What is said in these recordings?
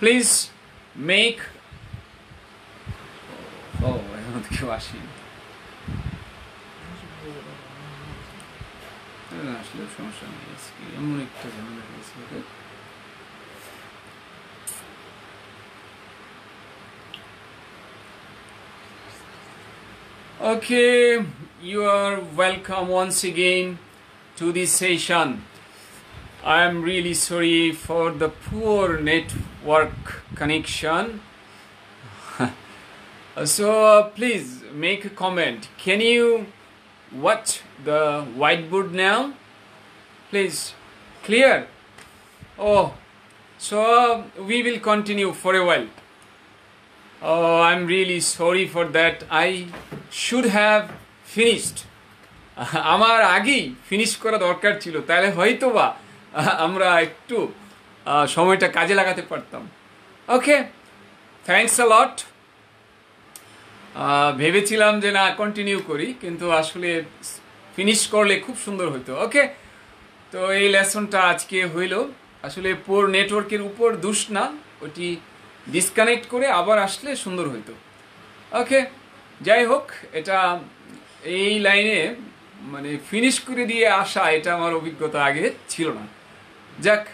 Please make এখনো তো কেউ আসেনি আসলে সমস্যা নেই এমন একটা ঝামেলা হয়েছে Okay, you are welcome once again to this session. I am really sorry for the poor network connection. So please make a comment. Can you watch the whiteboard now? Please, clear? Oh, so we will continue for a while. Oh, I'm really sorry for that. I should have finished. আমার আগেই finish করা দরকার ছিল, তাহলে হয়তোবা আমরা একটু সময়টা কাজে লাগাতে পারতাম। ওকে, থ্যাঙ্কস আ লট। ভেবেছিলাম যে না কন্টিনিউ করি, কিন্তু আসলে ফিনিশ করলে খুব সুন্দর হতো। ওকে, তো এই লেসনটা আজকে হইল। আসলে পুর নেটওয়ার্কের উপর দোষ না, ওটি ডিসকানেক্ট করে আবার আসলে সুন্দর হইতো। ওকে, যাই হোক, এটা এই লাইনে মানে ফিনিশ করে দিয়ে আসা, এটা আমার অভিজ্ঞতা আগে ছিল না। যাক,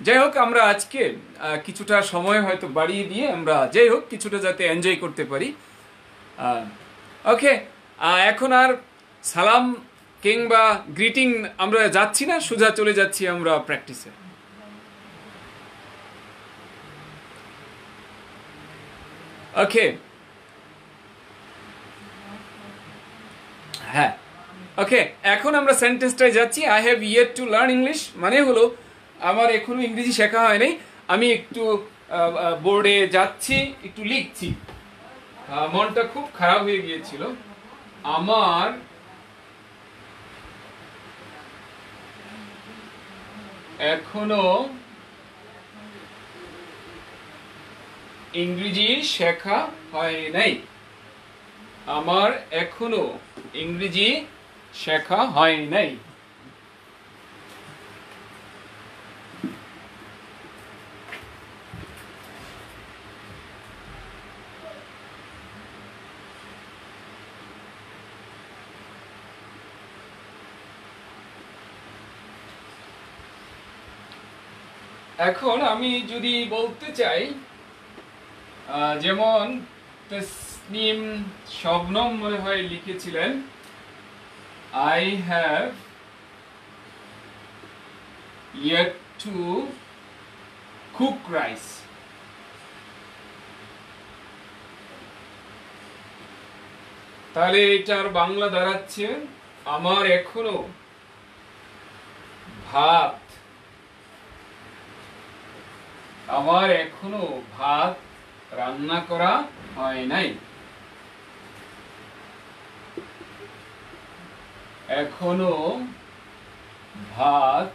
যাই হোক, আমরা আজকে কিছুটা সময় হয়তো বাড়িয়ে দিয়ে আমরা যাই হোক কিছুটা যাতে এনজয় করতে পারি। ওকে, এখন আর সালাম কিংবা গ্রিটিং আমরা যাচ্ছি না, সোজা চলে যাচ্ছি আমরা প্র্যাকটিসে। ওকে, হ্যাঁ, ওকে, এখন আমরা সেন্টেন্সটায় যাচ্ছি। I have yet to learn English, মানে হলো আমার এখনো ইংরেজি শেখা হয় নাই, আমি একটু বোর্ডে যাচ্ছি, একটু লিখছি। মনটা খুব খারাপ হয়ে গিয়েছিল আমার। এখনো ইংরেজি শেখা হয় নাই, আমার এখনো ইংরেজি শেখা হয় নাই। এখন আমি যদি বলতে চাই, যেমন তসনিম শবনম মনে হয় লিখেছিলেন, I have yet to cook rice. তাহলে এটার বাংলা দাঁড়াচ্ছে, আমার এখনো ভাত রান্না করা হয় নাই। এখনো ভাত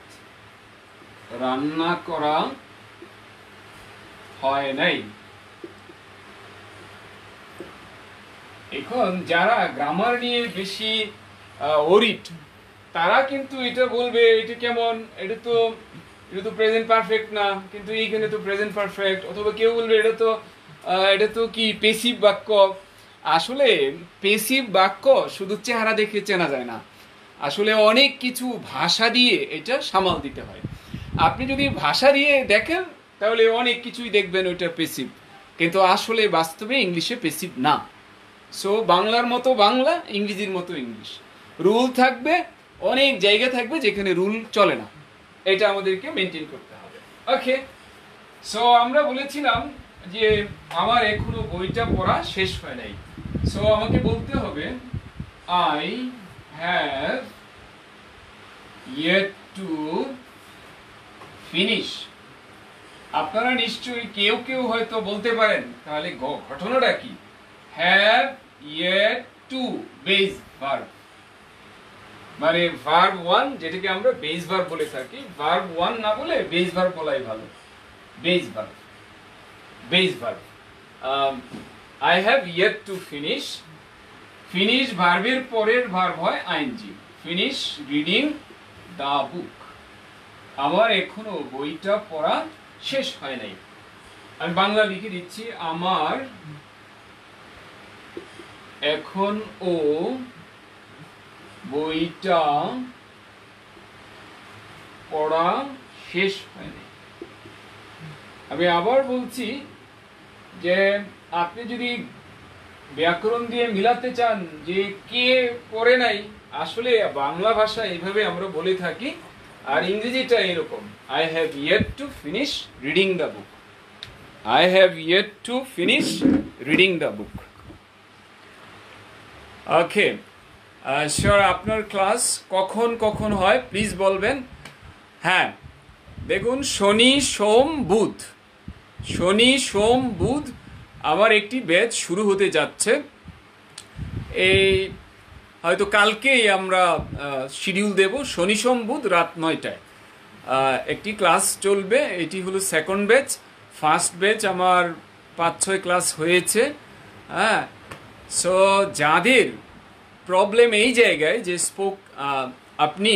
রান্না করা হয় নাই। এখন যারা গ্রামার নিয়ে বেশি ওরিট, তারা কিন্তু এটা বলবে এটা কেমন, এটা তো প্রেজেন্ট পারফেক্ট না, কিন্তু এইখানে তো প্রেজেন্ট পারফেক্ট। অথবা কেউ বলবে এটা তো কি পেসিভ বাক্য। আসলে পেসিভ বাক্য শুধু চেহারা দেখে চেনা যায় না, আসলে অনেক কিছু ভাষা দিয়ে এটা সামাল দিতে হয়। আপনি যদি ভাষা দিয়ে দেখেন তাহলে অনেক কিছুই দেখবেন ওইটা পেসিভ, কিন্তু আসলে বাস্তবে ইংলিশে পেসিভ না। সো বাংলার মতো বাংলা, ইংরেজির মতো ইংলিশ। রুল থাকবে, অনেক জায়গা থাকবে যেখানে রুল চলে না, এটা আমাদেরকে মেনটেন করতে হবে। ওকে, সো আমরা বলেছিলাম যে আমার এখনো বইটা পড়া শেষ হয় নাই। সো আমাকে বলতে হবে I have yet to finish. আপনারা নিশ্চয়ই কেউ কেউ হয়তো বলতে পারেন তাহলে ঘটনাটা কি, have yet to base verb, মানে ভার্ব 1 যেটাকে আমরা বেস ভার্ব বলে থাকি, ভার্ব 1 না বলে বেস ভার্ব বলাই ভালো। Base verb I have yet to finish. Finish ভার্বের পরের ভার্ব হয় ING. Finish reading the book, আমার এখনো বইটা পড়া শেষ হয় নাই। আমি বাংলা লিখে দিচ্ছি, আমার এখনো বইটা পড়া শেষ হয়নি। আমি আবার বলছি যে আপনি যদি ব্যাকরণ দিয়ে মিলাতে চান যে কে পড়ে নাই, আসলে বাংলা ভাষা এইভাবে আমরা বলে থাকি, আর ইংরেজিটা এরকম, I have yet to finish reading the book, I have yet to finish reading the book. Okay sir, আপনার ক্লাস কখন কখন হয় প্লিজ বলবেন। হ্যাঁ দেখুন, শনি সোম বুধ, শনি সোম বুধ আমার একটি ব্যাচ শুরু হতে যাচ্ছে। এই হয়তো কালকেই আমরা শিডিউল দেব, শনি সোম বুধ রাত 9টায় একটি ক্লাস চলবে। এটি হলো সেকেন্ড ব্যাচ। ফার্স্ট ব্যাচ আমার 5-6 ক্লাস হয়েছে। হ্যাঁ, সো যাদের প্রবলেম এই জায়গায় যে আপনি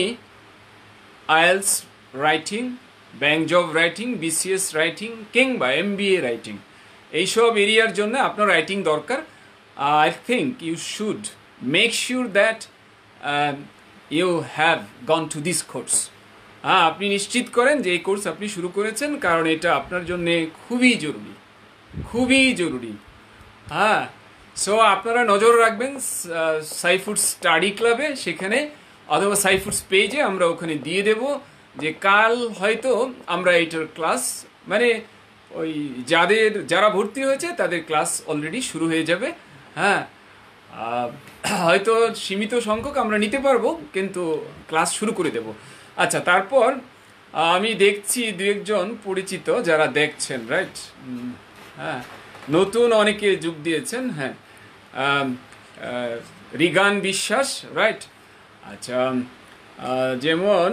IELTS writing, bank job writing, BCS writing কিংবা এমবিএ রাইটিং, এইসব এরিয়ার জন্য আপনার রাইটিং দরকার, I think you should make sure that you have gone to this course. হ্যাঁ, আপনি নিশ্চিত করেন যে এই কোর্স আপনি শুরু করেছেন, কারণ এটা আপনার জন্য খুবই জরুরি, খুবই জরুরি। হ্যাঁ, সো আপনারা নজর রাখবেন সাইফুড স্টাডি ক্লাবে, সেখানে অথবা সাইফুডস পেজে আমরা ওখানে দিয়ে দেব যে কাল হয়তো আমরা এইটার ক্লাস, মানে ওই যারা ভর্তি হয়েছে তাদের ক্লাস অলরেডি শুরু হয়ে যাবে। হ্যাঁ, হয়তো সীমিত সংখ্যক আমরা নিতে পারবো, কিন্তু ক্লাস শুরু করে দেব। আচ্ছা, তারপর আমি দেখছি 2-1 পরিচিত যারা দেখছেন, রাইট? হ্যাঁ, নতুন অনেকে যোগ দিয়েছেন। হ্যাঁ, রিগান বিশ্বাস, রাইট? আচ্ছা, যেমন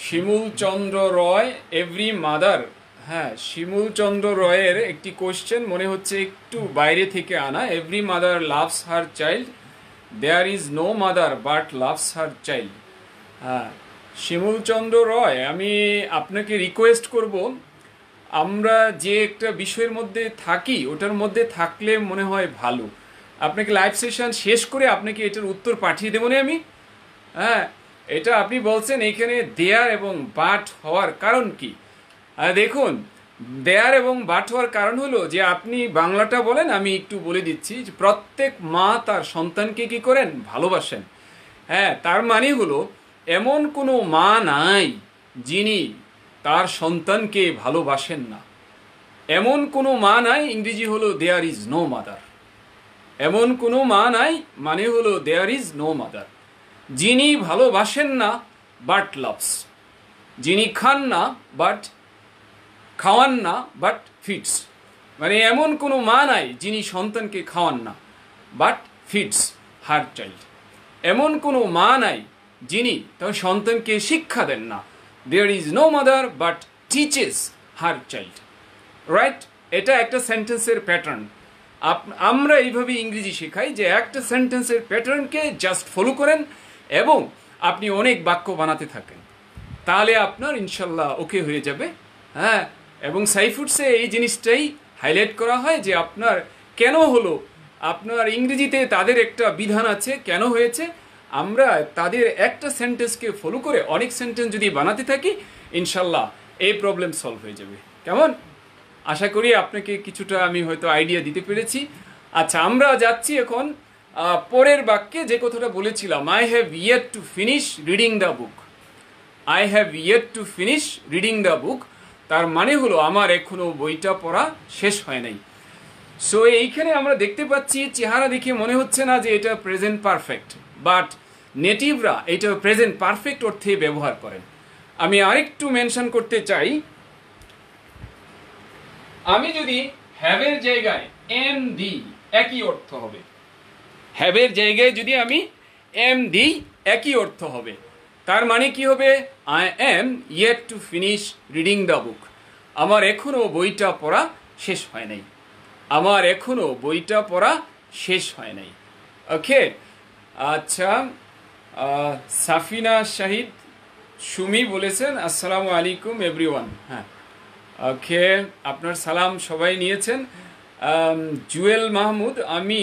শিমুল চন্দ্র রয়, এভরি মাদার। হ্যাঁ, শিমুল চন্দ্র রয়ের একটি কোশ্চেন মনে হচ্ছে একটু বাইরে থেকে আনা। Every mother loves her child, there is no mother but loves her child. হ্যাঁ, শিমুল চন্দ্র রয়, আমি আপনাকে রিকোয়েস্ট করব, আমরা যে একটা বিষয়ের মধ্যে থাকি ওটার মধ্যে থাকলে মনে হয় ভালো। আপনাকে লাইভ সেশন শেষ করে আপনাকে এটার উত্তর পাঠিয়ে দেবো না আমি। হ্যাঁ, এটা আপনি বলছেন এখানে দেয়ার এবং বাট হওয়ার কারণ কি? দেখুন, দেয়ার এবং বাট হওয়ার কারণ হলো যে আপনি বাংলাটা বলেন, আমি একটু বলে দিচ্ছি যে প্রত্যেক মা তার সন্তানকে কি করেন? ভালোবাসেন। হ্যাঁ, তার মানে হলো এমন কোনো মা নাই যিনি তার সন্তানকে ভালোবাসেন না। এমন কোনো মা নাই, ইংরেজি হলো দেয়ার ইজ নো মাদার। এমন কোনো মা নাই মানে হলো দেয়ার ইজ নো মাদার। যিনি ভালোবাসেন না বাট লাভস, যিনি খান না বাট খাওয়ান না বাট ফিডস, মানে এমন কোনো মা নাই যিনি সন্তানকে খাওয়ান না বাট ফিডস হার চাইল্ড। এমন কোনো মা নাই যিনি তার সন্তানকে শিক্ষা দেন না। There is no mother but teaches her child, right? এটা একটা সেন্টেন্সের প্যাটার্ন। আমরা এইভাবে ইংরেজি শেখাই যে একটা সেন্টেন্সের প্যাটার্নকে জাস্ট ফলো করেন এবং আপনি অনেক বাক্য বানাতে থাকেন, তাহলে আপনার ইনশাল্লাহ ওকে হয়ে যাবে। হ্যাঁ, এবং সাইফুডসে এই জিনিসটাই হাইলাইট করা হয় যে আপনার কেন হলো, আপনার ইংরেজিতে তাদের একটা বিধান আছে কেন হয়েছে। আমরা তাদের একটা সেন্টেন্সকে ফলো করে অনেক সেন্টেন্স যদি বানাতে থাকি, ইনশাল্লাহ এই প্রবলেম সলভ হয়ে যাবে। কেমন? আশা করি আপনাকে কিছুটা আমি হয়তো আইডিয়া দিতে পেরেছি। আচ্ছা, আমরা যাচ্ছি এখন পরের বাক্যে যে কথাটা বলেছিলাম, I have yet to finish reading the book. I have yet to finish reading the বুক, তার মানে হলো আমার এখনো বইটা পড়া শেষ হয় নাই। সো এইখানে আমরা দেখতে পাচ্ছি, চেহারা দেখে মনে হচ্ছে না যে এটা প্রেজেন্ট পারফেক্ট, বাট নেটিভরা এটা প্রেজেন্ট পারফেক্ট অর্থে ব্যবহার করেন। আমি আরেকটু মেনশন করতে চাই, আমি যদি হ্যাভের জায়গায় এম দিই একই অর্থ হবে। হ্যাভের জায়গায় যদি আমি এম দিই একই অর্থ হবে। তার মানে কি হবে? I am yet to finish reading the book. আমার এখনো বইটা পড়া শেষ হয় নাই। আমার এখনো বইটা পড়া শেষ হয় নাই। ওকে, আচ্ছা, সাফিনা শাহিদ সুমি বলেছেন আসসালামু আলাইকুম এভরিওয়ান। হ্যাঁ, ওকে, আপনার সালাম সবাই নিয়েছেন। জুয়েল মাহমুদ, আমি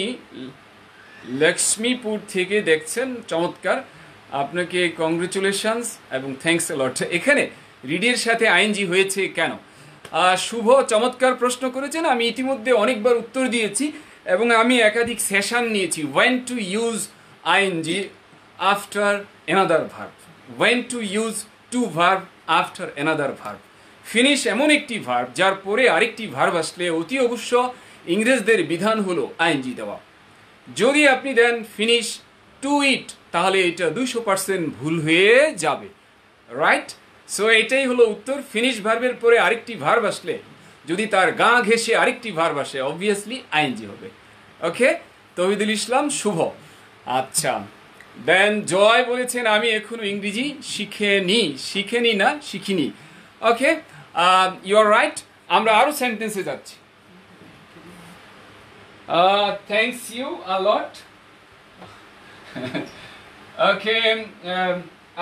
লক্ষ্মীপুর থেকে দেখছেন, চমৎকার, আপনাকে কংগ্রেচুলেশনস এবং থ্যাঙ্কস এ লট। এখানে রিডের সাথে আইএনজি হয়েছে কেন? শুভ চমৎকার প্রশ্ন করেছেন, আমি ইতিমধ্যে অনেকবার উত্তর দিয়েছি এবং আমি একাধিক সেশন নিয়েছি। When to use ING after another verb, when to use to verb after another verb. Finish এমন একটি ভার্ব যার পরে আরেকটি ভার্ব আসলে অতি অবশ্য ইংরেজদের বিধান হলো আইএনজি দেওয়া। যদি আপনি দেন ফিনিশ টু ইট, তাহলে এটা 200% ভুল হয়ে যাবে, রাইট? সো এটাই হলো উত্তর। ফিনিশ ভার্বের পরে আরেকটি ভার্ব আসলে, যদি তার গা ঘেঁষে আরেকটি ভার্ব আসে, অবভিয়াসলি আইএনজি হবে। ওকে, তৌহিদুল ইসলাম, শুভ। আচ্ছা, দেন জয় বলেছেন আমি এখনো ইংরেজি শিখিনি না শিখিনি। ওকে, ইউ আর রাইট। আমরা আরো সেন্টেন্সে যাচ্ছি। থ্যাংকস ইউ আ লট। ওকে,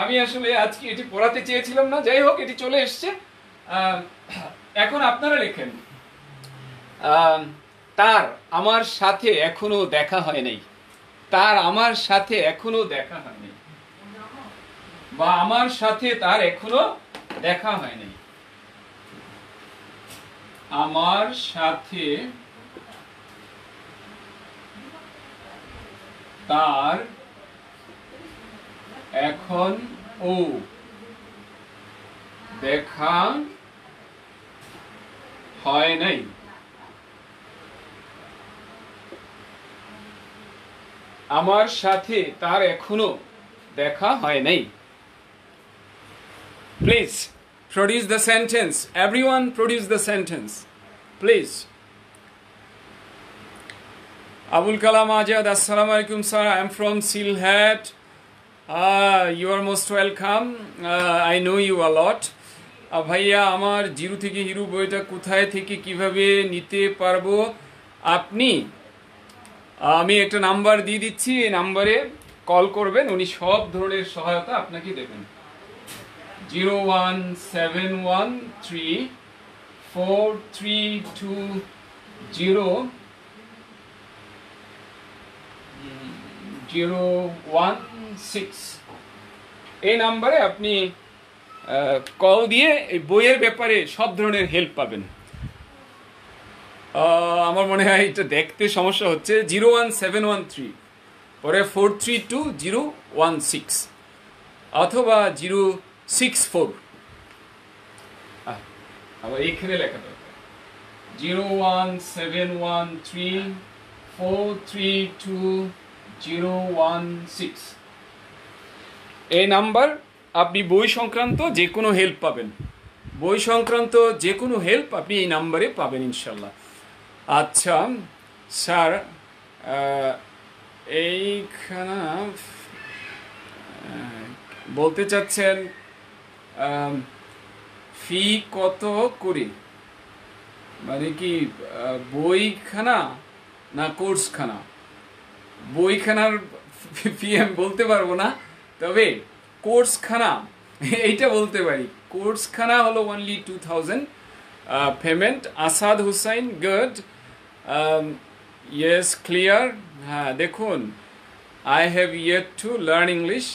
আমি আসলে আজকে এটি পড়াতে চেয়েছিলাম না, যাই হোক এটি চলে এসছে। এখন আপনারা লেখেন, তার আমার সাথে এখনো দেখা হয় নাই, তার আমার সাথে এখনো দেখা হয় নাই, বা আমার সাথে তার এখনো দেখা হয় নাই। আমার সাথে তার এখন ও দেখা হয় নাই। আমার সাথে তার এখনো দেখা হয় নাই। Please produce the sentence. Everyone produce the sentence, please. Abul Kalam Ajad, assalamu alaikum sir, I am from Sylhet. You are most welcome. I know you a lot. ভাইয়া, আমার জিরো থেকে হিরো বইটা কোথায় থেকে কিভাবে নিতে পারবো আপনি? আমি একটা নাম্বার দিয়ে দিচ্ছি, এই নাম্বারে কল করবেন, উনি সব ধরনের সহায়তা আপনাকে দেবেন। 01713432016। এই নাম্বারে আপনি কল দিয়ে এই বইয়ের ব্যাপারে সব ধরনের হেল্প পাবেন। আমার মনে হয় এটা দেখতে সমস্যা হচ্ছে। 01713 পরে 432016 অথবা 064, আবার এইখানে লেখা দরকার 01713432016। এই নাম্বার, আপনি বই সংক্রান্ত যে কোনো হেল্প পাবেন, বই সংক্রান্ত যে কোনো হেল্প আপনি এই নাম্বারে পাবেন ইনশাল্লাহ। আচ্ছা স্যার, এইখানে বলতে চাচ্ছেন ফি কত করে, মানে কি বইখানা না কোর্সখানা? বইখানার ফি আমি বলতে পারবো না, তবে কোর্সখানা এইটা বলতে পারি। কোর্সখানা হলো only 2000 payment. Asad Hussain, good, yes, clear. হ্যাঁ, দেখুন, I have yet to learn English,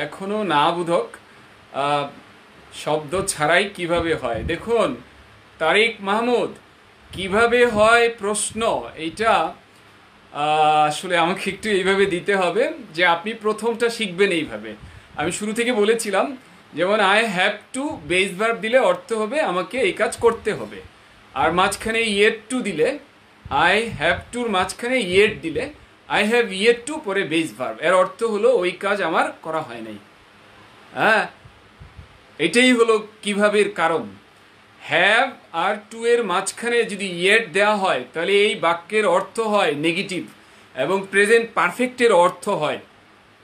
এখনো না বোধক শব্দ ছাড়াই কিভাবে হয়। দেখুন তারিক মাহমুদ, কিভাবে হয় প্রশ্ন, এইটা আসলে আমাকে একটু এইভাবে দিতে হবে যে আপনি প্রথমটা শিখবেন এইভাবে। আমি শুরু থেকে বলেছিলাম, যেমন I have two base verb দিলে অর্থ হবে আমাকে এই কাজ করতে হবে, আর মাঝখানে ইয়েট টু দিলে, আই হ্যাভ টুর মাঝখানে ইয়েট দিলে, আই হ্যাভ ইয়েট টু পরে বেস ভার্ব, এর অর্থ হলো ওই কাজ আমার করা হয় নাই। হ্যাঁ, এটাই হলো কিভাবে কারণ। হ্যাভ আর টু এর মাঝখানে যদি ইয়েট দেওয়া হয় তাহলে এই বাক্যের অর্থ হয় নেগেটিভ এবং প্রেজেন্ট পারফেক্টের অর্থ হয়।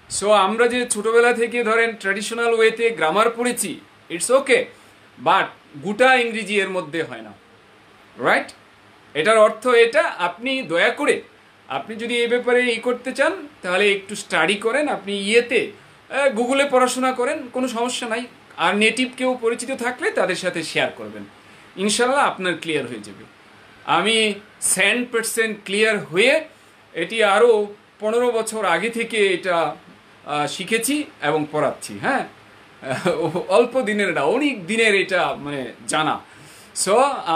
সো আমরা যে ছোটবেলা থেকে ধরেন ট্র্যাডিশনাল ওয়েতে গ্রামার পড়েছি, ইটস ওকে, বাট গোটা ইংরেজি এর মধ্যে হয় না, রাইট? এটার অর্থ এটা। আপনি দয়া করে, আপনি যদি এই ব্যাপারে করতে চান তাহলে একটু স্টাডি করেন, আপনি গুগলে পড়াশোনা করেন, কোনো সমস্যা নাই। আর নেটিভ কেউ পরিচিত থাকলে তাদের সাথে শেয়ার করবেন। ইনশাল্লাহ আপনার ক্লিয়ার হয়ে যাবে। আমি 100% ক্লিয়ার হয়ে এটি আরও 15 বছর আগে থেকে এটা শিখেছি এবং পড়াচ্ছি। হ্যাঁ, অল্প দিনের না, অনেক দিনের এটা মানে জানা। সো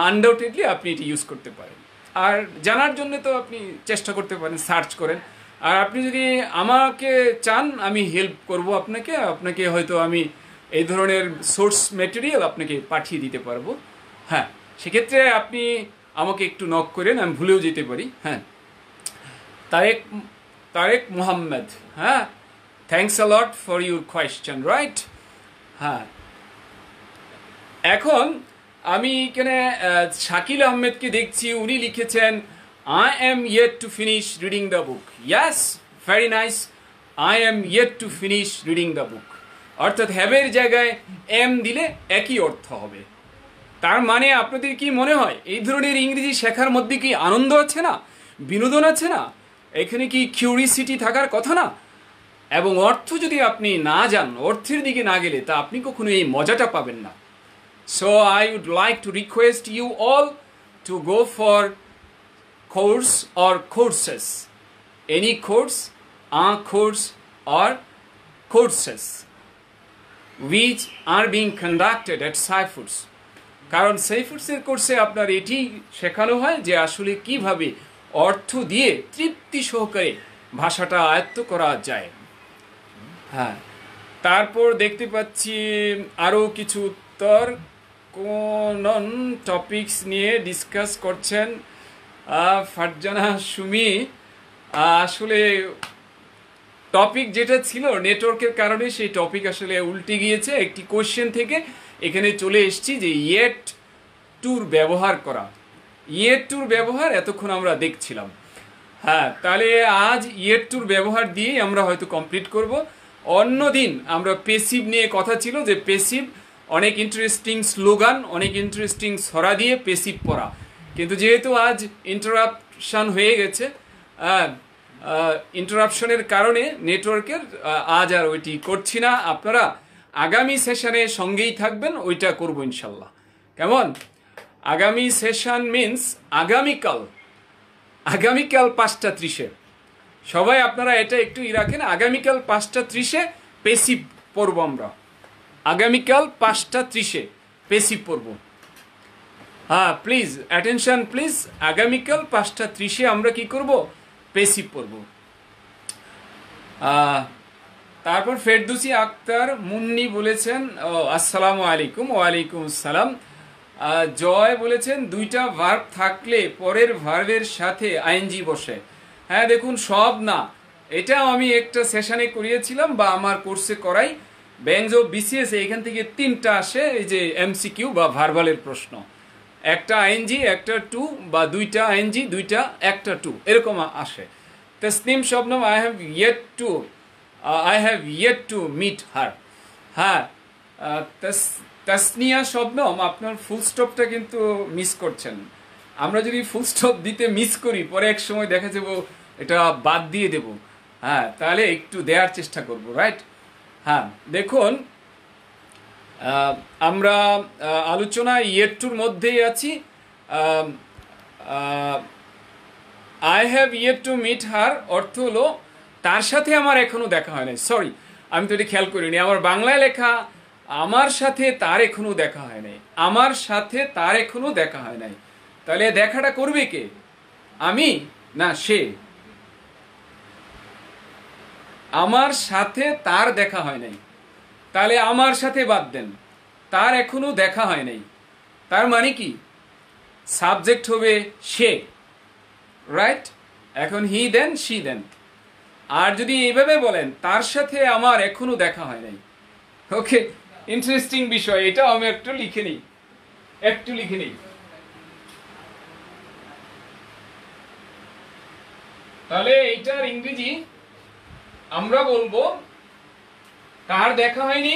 আনডাউটেডলি আপনি এটি ইউজ করতে পারেন। আর জানার জন্য তো আপনি চেষ্টা করতে পারেন, সার্চ করেন। আর আপনি যদি আমাকে চান আমি হেল্প করব আপনাকে হয়তো আমি এই ধরনের সোর্স ম্যাটেরিয়াল আপনাকে পাঠিয়ে দিতে পারবো। হ্যাঁ, সেক্ষেত্রে আপনি আমাকে একটু নক করেন, আমি ভুলেও যেতে পারি। হ্যাঁ, তারেক মোহাম্মদ, হ্যাঁ, thanks a lot for your question, right. হ্যাঁ, এখন আমি এখানে শাকিল আহমেদকে দেখছি, উনি লিখেছেন I am yet to finish reading the book. Yes, very nice. I am yet to finish reading the book. অর্থাৎ হ্যাভের জায়গায় এম দিলে একই অর্থ হবে। তার মানে আপনাদের কি মনে হয় এই ধরনের ইংরেজি শেখার মধ্যে কি আনন্দ আছে না, বিনোদন আছে না, এখানে কি কিউরিসিটি থাকার কথা না? এবং অর্থ যদি আপনি না জান, অর্থের দিকে না গেলে তা আপনি কখনো এই মজাটা পাবেন না। So I would like to request you all to go for course or courses, any course, a course or courses which are being conducted at Cyfoods. কারণ সাইফুডসের কোর্সে আপনার এটি শেখানো হয় যে আসলে কিভাবে অর্থ দিয়ে তৃপ্তি সহকারে ভাষাটা আয়ত্ত করা যায়। হ্যাঁ, তারপর দেখতে পাচ্ছি আরও কিছু উত্তর, কোন টপিকস নিয়ে ডিসকাস করছেন ফারজানা সুমি। আসলে টপিক যেটা ছিল নেটওয়ার্কের কারণে সেই টপিক আসলে উল্টে গিয়েছে, একটি কোশ্চেন থেকে এখানে চলে এসেছি যে ইয়েট টুর ব্যবহার করা। ইয়েট টুর ব্যবহার এতক্ষণ আমরা দেখছিলাম। হ্যাঁ, তাহলে আজ ইয়েট টুর ব্যবহার দিয়েই আমরা হয়তো কমপ্লিট করব। অন্যদিন আমরা পেসিভ নিয়ে কথা ছিল যে পেসিভ অনেক ইন্টারেস্টিং স্লোগান, অনেক ইন্টারেস্টিং ছড়া দিয়ে পেসিভ পড়া, কিন্তু যেহেতু আজ ইন্টারাপশন হয়ে গেছে, ইন্টারাপশনের কারণে নেটওয়ার্কের, আজ আর ওইটি করছি না। আপনারা আগামী সেশনে সঙ্গেই থাকবেন, ওইটা করব ইনশাল্লাহ। কেমন? আগামী সেশন মিন্স আগামীকাল 5:30-এ। সবাই আপনারা এটা একটু রাখেন, আগামীকাল 5:30-এ পেসিভ পড়ব আমরা। আগামীকাল 5:30-এ পেসিভ পড়ব। হ্যাঁ, প্লিজ অ্যাটেনশন প্লিজ, আগামীকাল 5:30-এ আমরা কি করব? পেসিভ পড়ব। তারপর ফেরদৌসী আক্তার মুন্নি বলেছেন আসসালামু আলাইকুম। ওয়ালাইকুম আসসালাম। জয় বলেছেন দুইটা ভার্ব থাকলে পরের ভার্বের সাথে আইএনজি বসে। হ্যাঁ, দেখুন সব না, এটাও আমি একটা সেশনে করিয়েছিলাম বা আমার কোর্সে করাই। ব্যাংজ অফ বিসিএস এখান থেকে 3টা আসে, এই যে এমসিকিউ বা ভার্বালের প্রশ্ন, একটা আইএনজি একটা টু, বা দুইটা আইএনজি দুইটা একটা টু, এরকম আসে। Tasnim Shabnam I have yet to meet her. হ্যাঁ, তাসনিয়া শবনম, আপনার ফুল স্টপটা কিন্তু মিস করছেন। আমরা যদি ফুল স্টপ দিতে মিস করি, পরে এক সময় দেখা যাব এটা বাদ দিয়ে দেব। হ্যাঁ, তাহলে একটু দেওয়ার চেষ্টা করব, রাইট। হ্যাঁ, দেখুন আমরা আলোচনা ইয়েট টুর মধ্যেই আছি। I have yet to meet her অর্থ হলো তার সাথে আমার এখনো দেখা হয় নাই। সরি, আমি তো এটি খেয়াল করিনি। আমার বাংলায় লেখা আমার সাথে তার এখনো দেখা হয় নাই, আমার সাথে তার এখনো দেখা হয় নাই। তাহলে দেখাটা করবে কে? আমি না সে? আমার সাথে তার দেখা হয় নাই, তাহলে আমার সাথে বাদ দেন, তার এখনো দেখা হয় নাই। তার মানে কি? সাবজেক্ট হবে সে, রাইট। এখন হি দেন, শি দেন। আর যদি এইভাবে বলেন তার সাথে আমার এখনো দেখা হয় নাই, ওকে, ইন্টারেস্টিং বিষয়। এটাও আমি একটু লিখে নিই। তাহলে এইটার ইংরেজি আমরা বলবো কার দেখা হয়নি?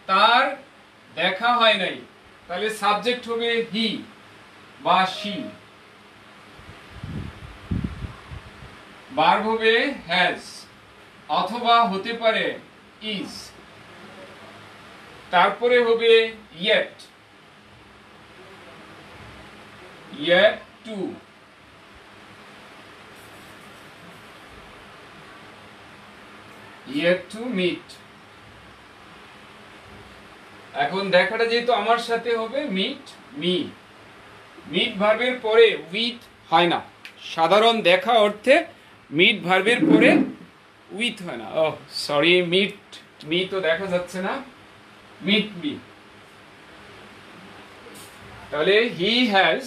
তার দেখা হয় নাই। তাহলে সাবজেক্ট হবে হি বা শি, ভার্ব হবে হ্যাজ অথবা হতে পারে ইজ, তারপরে হবে ইয়েট, yet to meet। এখন দেখাটা যেহেতু আমার সাথে হবে মিট মি, মিট ভার্বের পরে উইথ হয় না, সাধারণ দেখা অর্থে মিট ভার্বের পরে উইথ হয় না। ও সরি, মিট মি তো দেখা যাচ্ছে না, মিট মি। তাহলে he has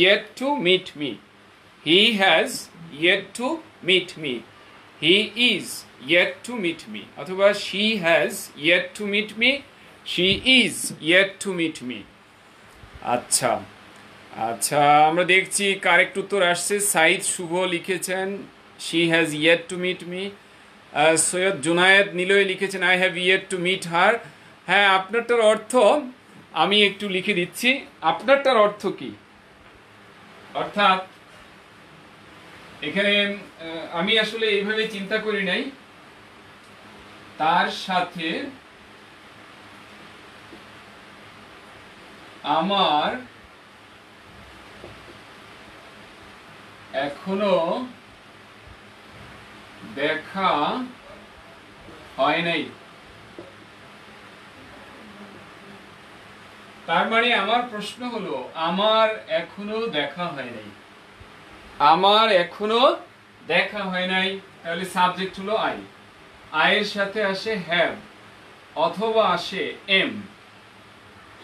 yet to meet me, he has yet to meet me, he is yet to meet me, অথবা she has yet to meet me, she is yet to meet me। আচ্ছা আচ্ছা, আমরা দেখছি correct উত্তর আসছে। সাইদ শুভ লিখেছেন she has yet to meet me। Syed Junaid Niloy লিখেছেন I have yet to meet her। হ্যাঁ, আপনারটার অর্থ আমি একটু লিখে দিচ্ছি। আপনারটার অর্থ কি? অর্থাৎ এখানে আমি আসলে এইভাবে চিন্তা করি নাই, তার সাথে আমার এখনো দেখা হয় নাই। তার মানে আমার প্রশ্ন হলো আমার এখনো দেখা হয় নাই, আমার এখনো দেখা হয় নাই। তাহলে সাবজেক্ট হলো আই, আয়ের সাথে আসে হ্যাভ অথবা আসে এম,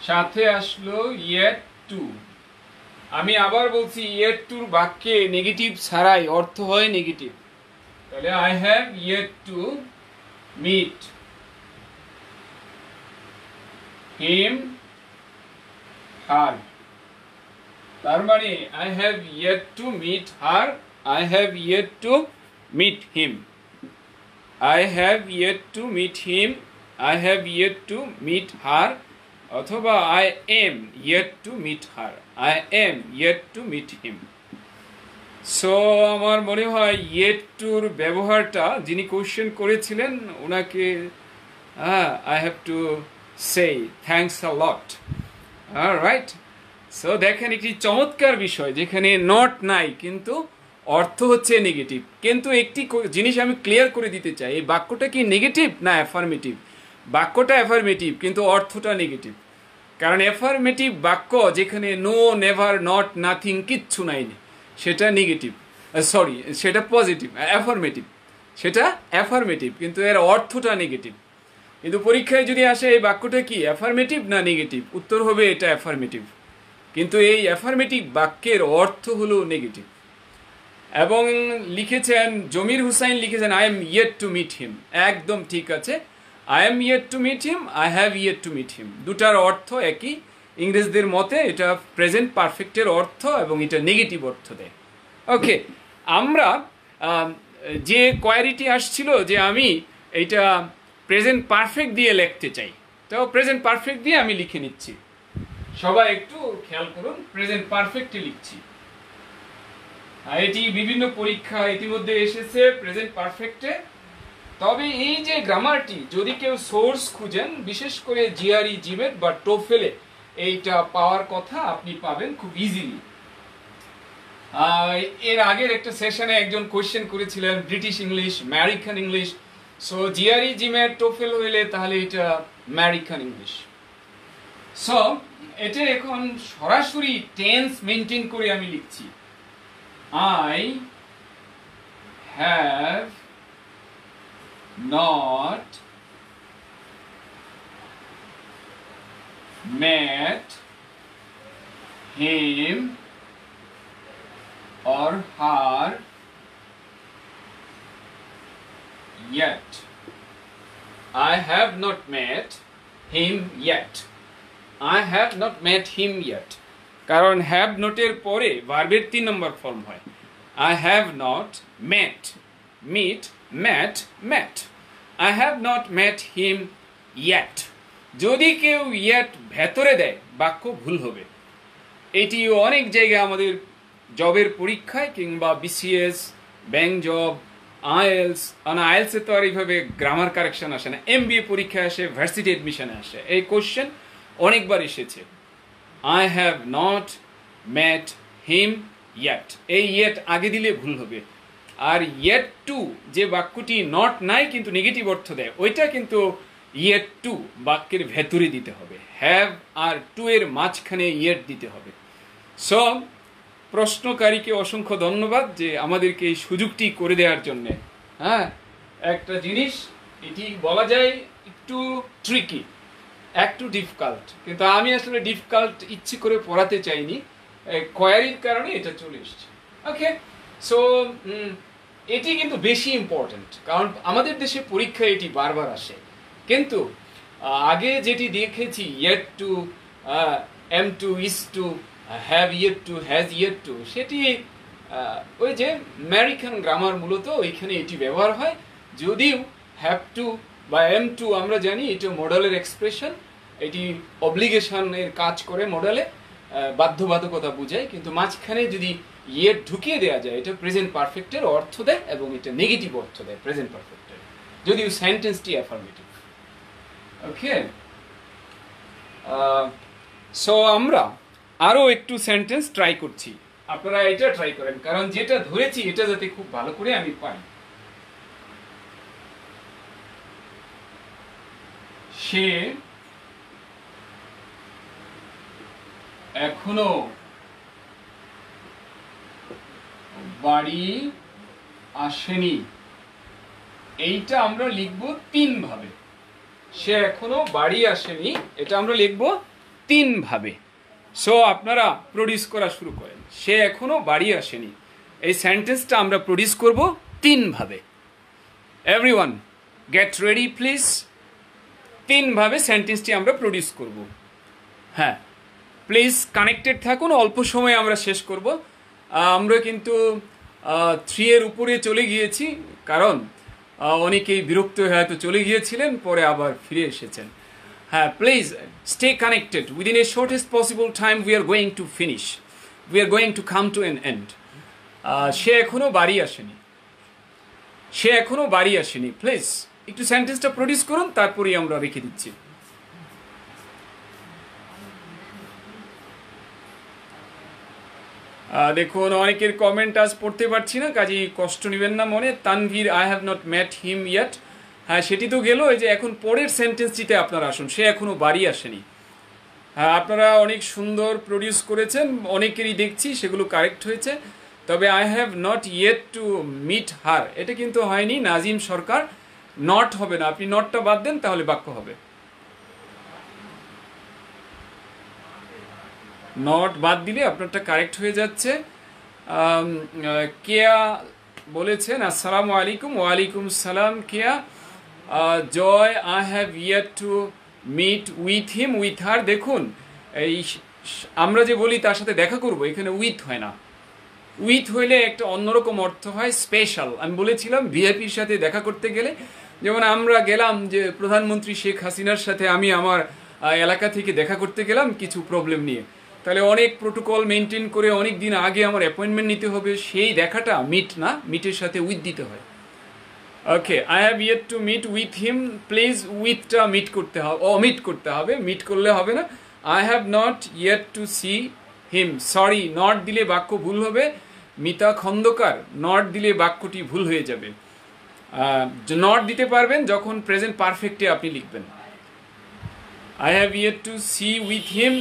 সাথে আসলো ইয়েট টু। আমি আবার বলছি ইয়েট টুর বাক্যে নেগেটিভ ছাড়াই অর্থ হয় নেগেটিভ। তাহলে I have yet to meet him her, তার মানে I have yet to meet her, I have yet to meet him, I have yet to meet him, I have yet to meet her, অথবা I am yet to meet her, I am yet to meet him. So আমার মনে হয় yet টুর ব্যবহারটা যিনি question করেছিলেন ওনাকে I have to say thanks a lot. Right. So দেখেন একটি চমৎকার বিষয়, যেখানে নট নাই কিন্তু অর্থ হচ্ছে নেগেটিভ। কিন্তু একটি জিনিস আমি ক্লিয়ার করে দিতে চাই, এই বাক্যটা কি নেগেটিভ না অ্যাফার্মেটিভ? বাক্যটা অ্যাফার্মেটিভ কিন্তু অর্থটা নেগেটিভ। কারণ অ্যাফার্মেটিভ বাক্য যেখানে নো, নেভার, নট, নাথিং কিচ্ছু নাই, সেটা নেগেটিভ, সরি সেটা পজিটিভ। অ্যাফার্মেটিভ, সেটা অ্যাফার্মেটিভ কিন্তু এর অর্থটা নেগেটিভ। কিন্তু পরীক্ষায় যদি আসে এই বাক্যটা কি অ্যাফার্মেটিভ না নেগেটিভ, উত্তর হবে এটা অ্যাফার্মেটিভ। কিন্তু এই অ্যাফার্মেটিভ বাক্যের অর্থ হলো নেগেটিভ। এবং লিখেছেন জমির হুসাইন লিখেছেন I am yet to meet him. একদম ঠিক আছে, I am yet to meet him, I have yet to meet him, দুটার অর্থ একই। ইংরেজদের মতে এটা প্রেজেন্ট পারফেক্টের অর্থ এবং এটা নেগেটিভ অর্থ দেয়। ওকে, আমরা যে কোয়ারিটি আসছিল যে আমি এইটা প্রেজেন্ট পারফেক্ট দিয়ে লিখতে চাই, তো প্রেজেন্ট পারফেক্ট দিয়ে আমি লিখে নিচ্ছি। সবাই একটু খেয়াল করুন, প্রেজেন্ট পারফেক্টে লিখছি। এটি বিভিন্ন পরীক্ষা ইতিমধ্যে এসেছে প্রেজেন্ট পারফেক্টে। তবে এই যে গ্রামারটি যদি কেউ সোর্স খুঁজেন, বিশেষ করে জিআরই, জিমেট বা টোফেলে এইটা পাওয়ার কথা, আপনি পাবেন খুব ইজিলি। এর আগের একটা সেশনে একজন কোয়েশ্চেন করেছিলেন British English, American English. So GRE, GMAT, TOEFL হইলে তাহলে এটা আমেরিকান ইংলিশ। সো এটা এখন সরাসরি টেন্স মেনটেন করে আমি লিখছি। I have not met him or her yet. I have not met him yet. I have not met him yet. কারণ হ্যাভ নটের পরে ভার্বের 3 নম্বর ফর্ম হয়। I have not met, meet, met, met. I have not met him yet. যদি কেউ yet ভেতরে দেয় বাক্য ভুল হবে। এটি অনেক জায়গায় আমাদের জবের পরীক্ষায় কিংবা বিসিএস, ব্যাংক জব, আইএলস, আইএলসে তো আর এইভাবে গ্রামার কারেকশন আসে না, এমবিএ পরীক্ষায় আসে, ভার্সিটি অ্যাডমিশনে আসে। এই কোশ্চেন অনেকবার এসেছে। I have not met him yet, এই ইয়েট আগে দিলে ভুল হবে। আর ইয়েট টু যে বাক্যটি নট নাই কিন্তু নেগেটিভ অর্থ দেয়, ওইটা কিন্তু ইয়েট টু বাক্যের ভেতরে দিতে হবে। হ্যাভ আর টু এর মাঝখানে ইয়েট দিতে হবে। সো প্রশ্নকারীকে অসংখ্য ধন্যবাদ যে আমাদেরকে এই সুযোগটি করে দেওয়ার জন্যে। হ্যাঁ, একটা জিনিস এটি বলা যায় একটু ট্রিকি, একটু ডিফিকাল্ট, কিন্তু আমি আসলে ডিফিকাল্ট ইচ্ছে করে পড়াতে চাইনি, কোয়ারির কারণে এটা চলে এসছে। ওকে, সো এটি কিন্তু বেশি ইম্পর্টেন্ট, কারণ আমাদের দেশে পরীক্ষা এটি বারবার আসে। কিন্তু আগে যেটি দেখেছি yet to, am to, is to, have yet to, has yet to, সেটি ওই যে আমেরিকান গ্রামার মূলত ওইখানে এটি ব্যবহার হয়। যদিও হ্যাভ টু বা এম টু আমরা জানি এটা মডেলের এক্সপ্রেশন, এটি অব্লিগেশনের কাজ করে মডেলে, বাধ্যবাধকতা বুঝায়, কিন্তু মাঝখানে যদি ইয়েট ঢুকিয়ে দেওয়া যায় এটা প্রেজেন্ট পারফেক্টের অর্থ দেয় এবং এটা নেগেটিভ অর্থ দেয় প্রেজেন্ট পারফেক্টের, যদিও সেন্টেন্সটি অ্যাফার্মেটিভ। ওকে, সো আমরা আরও একটু সেন্টেন্স ট্রাই করছি, আপনারা এটা ট্রাই করেন, কারণ যেটা ধরেছি এটা যাতে খুব ভালো করে আমি পাই। সে এখনো বাড়ি আসেনি, এইটা আমরা লিখব তিন ভাবে। সে এখনো বাড়ি আসেনি, এটা আমরা লিখব তিন ভাবে। সো আপনারা প্রডিউস করা শুরু করেন। সে এখনো বাড়ি আসেনি, এই সেন্টেন্সটা আমরা প্রডিউস করব তিন ভাবে। Everyone get ready please. তিন ভাবে সেন্টেন্সটি আমরা প্রডিউস করব। হ্যাঁ, প্লিজ কানেক্টেড থাকুন, অল্প সময়ে আমরা শেষ করব। আমরা কিন্তু 3 এর উপরে চলে গিয়েছি, কারণ অনেকেই বিরক্ত হয়ে হয়তো চলে গিয়েছিলেন, পরে আবার ফিরে এসেছেন। হ্যাঁ, please stay connected. Within a shortest possible time we are going to finish, we are going to come to an end. সে এখনো বাড়ি আসেনি, সে এখনো বাড়ি আসেনি। প্লিজ একটু সেন্টেন্সটা প্রডিউস করুন, তারপরেই আমরা রেখে দিচ্ছি। দেখুন অনেকের কমেন্ট আজ পড়তে পারছি না, কাজেই কষ্ট নেবেন না মনে। Tanvir, I have not met him yet. হ্যাঁ, সেটি তো গেল। এই যে এখন পরের সেন্টেন্সটিতে আপনারা আসুন, সে এখনো বাড়ি আসেনি। হ্যাঁ, আপনারা অনেক সুন্দর প্রডিউস করেছেন, অনেকেরই দেখছি সেগুলো কারেক্ট হয়েছে। তবে I have not yet to meet her, এটা কিন্তু হয়নি। নাজিম সরকার, নট হবে না, আপনি নটটা বাদ দেন তাহলে বাক্য হবে। নট বাদ দিলে আপনারটা কারেক্ট হয়ে যাচ্ছে। কেয়া বলেছেন আসসালামু আলাইকুম। ওয়ালাইকুম সালাম কেয়া। Joy, I have yet to meet with him, with her. দেখুন এই আমরা যে বলি তার সাথে দেখা করব, এখানে উইথ হয় না। উইথ হইলে একটা অন্যরকম অর্থ হয়, স্পেশাল। আমি বলেছিলাম ভিআইপির সাথে দেখা করতে গেলে, যেমন আমরা গেলাম যে প্রধানমন্ত্রী শেখ হাসিনার সাথে আমি আমার এলাকা থেকে দেখা করতে গেলাম কিছু প্রবলেম নিয়ে, তাহলে অনেক প্রোটোকল মেনটেন করে অনেক দিন আগে আমার অ্যাপয়েন্টমেন্ট নিতে হবে। সেই দেখাটা মিট না, মিটের সাথে উইথ দিতে হয়। Okay, I have yet to meet with him. Please উইথটা মিট করতে হবে, অমিট করতে হবে, মিট করলে হবে না। I have not yet to see him. Sorry, not দিলে বাক্য ভুল হবে। মিতা খন্দকার, নট দিলে বাক্যটি ভুল হয়ে যাবে। নট দিতে পারবেন যখন প্রেজেন্ট পারফেক্টে আপনি লিখবেন। I have yet to see with him,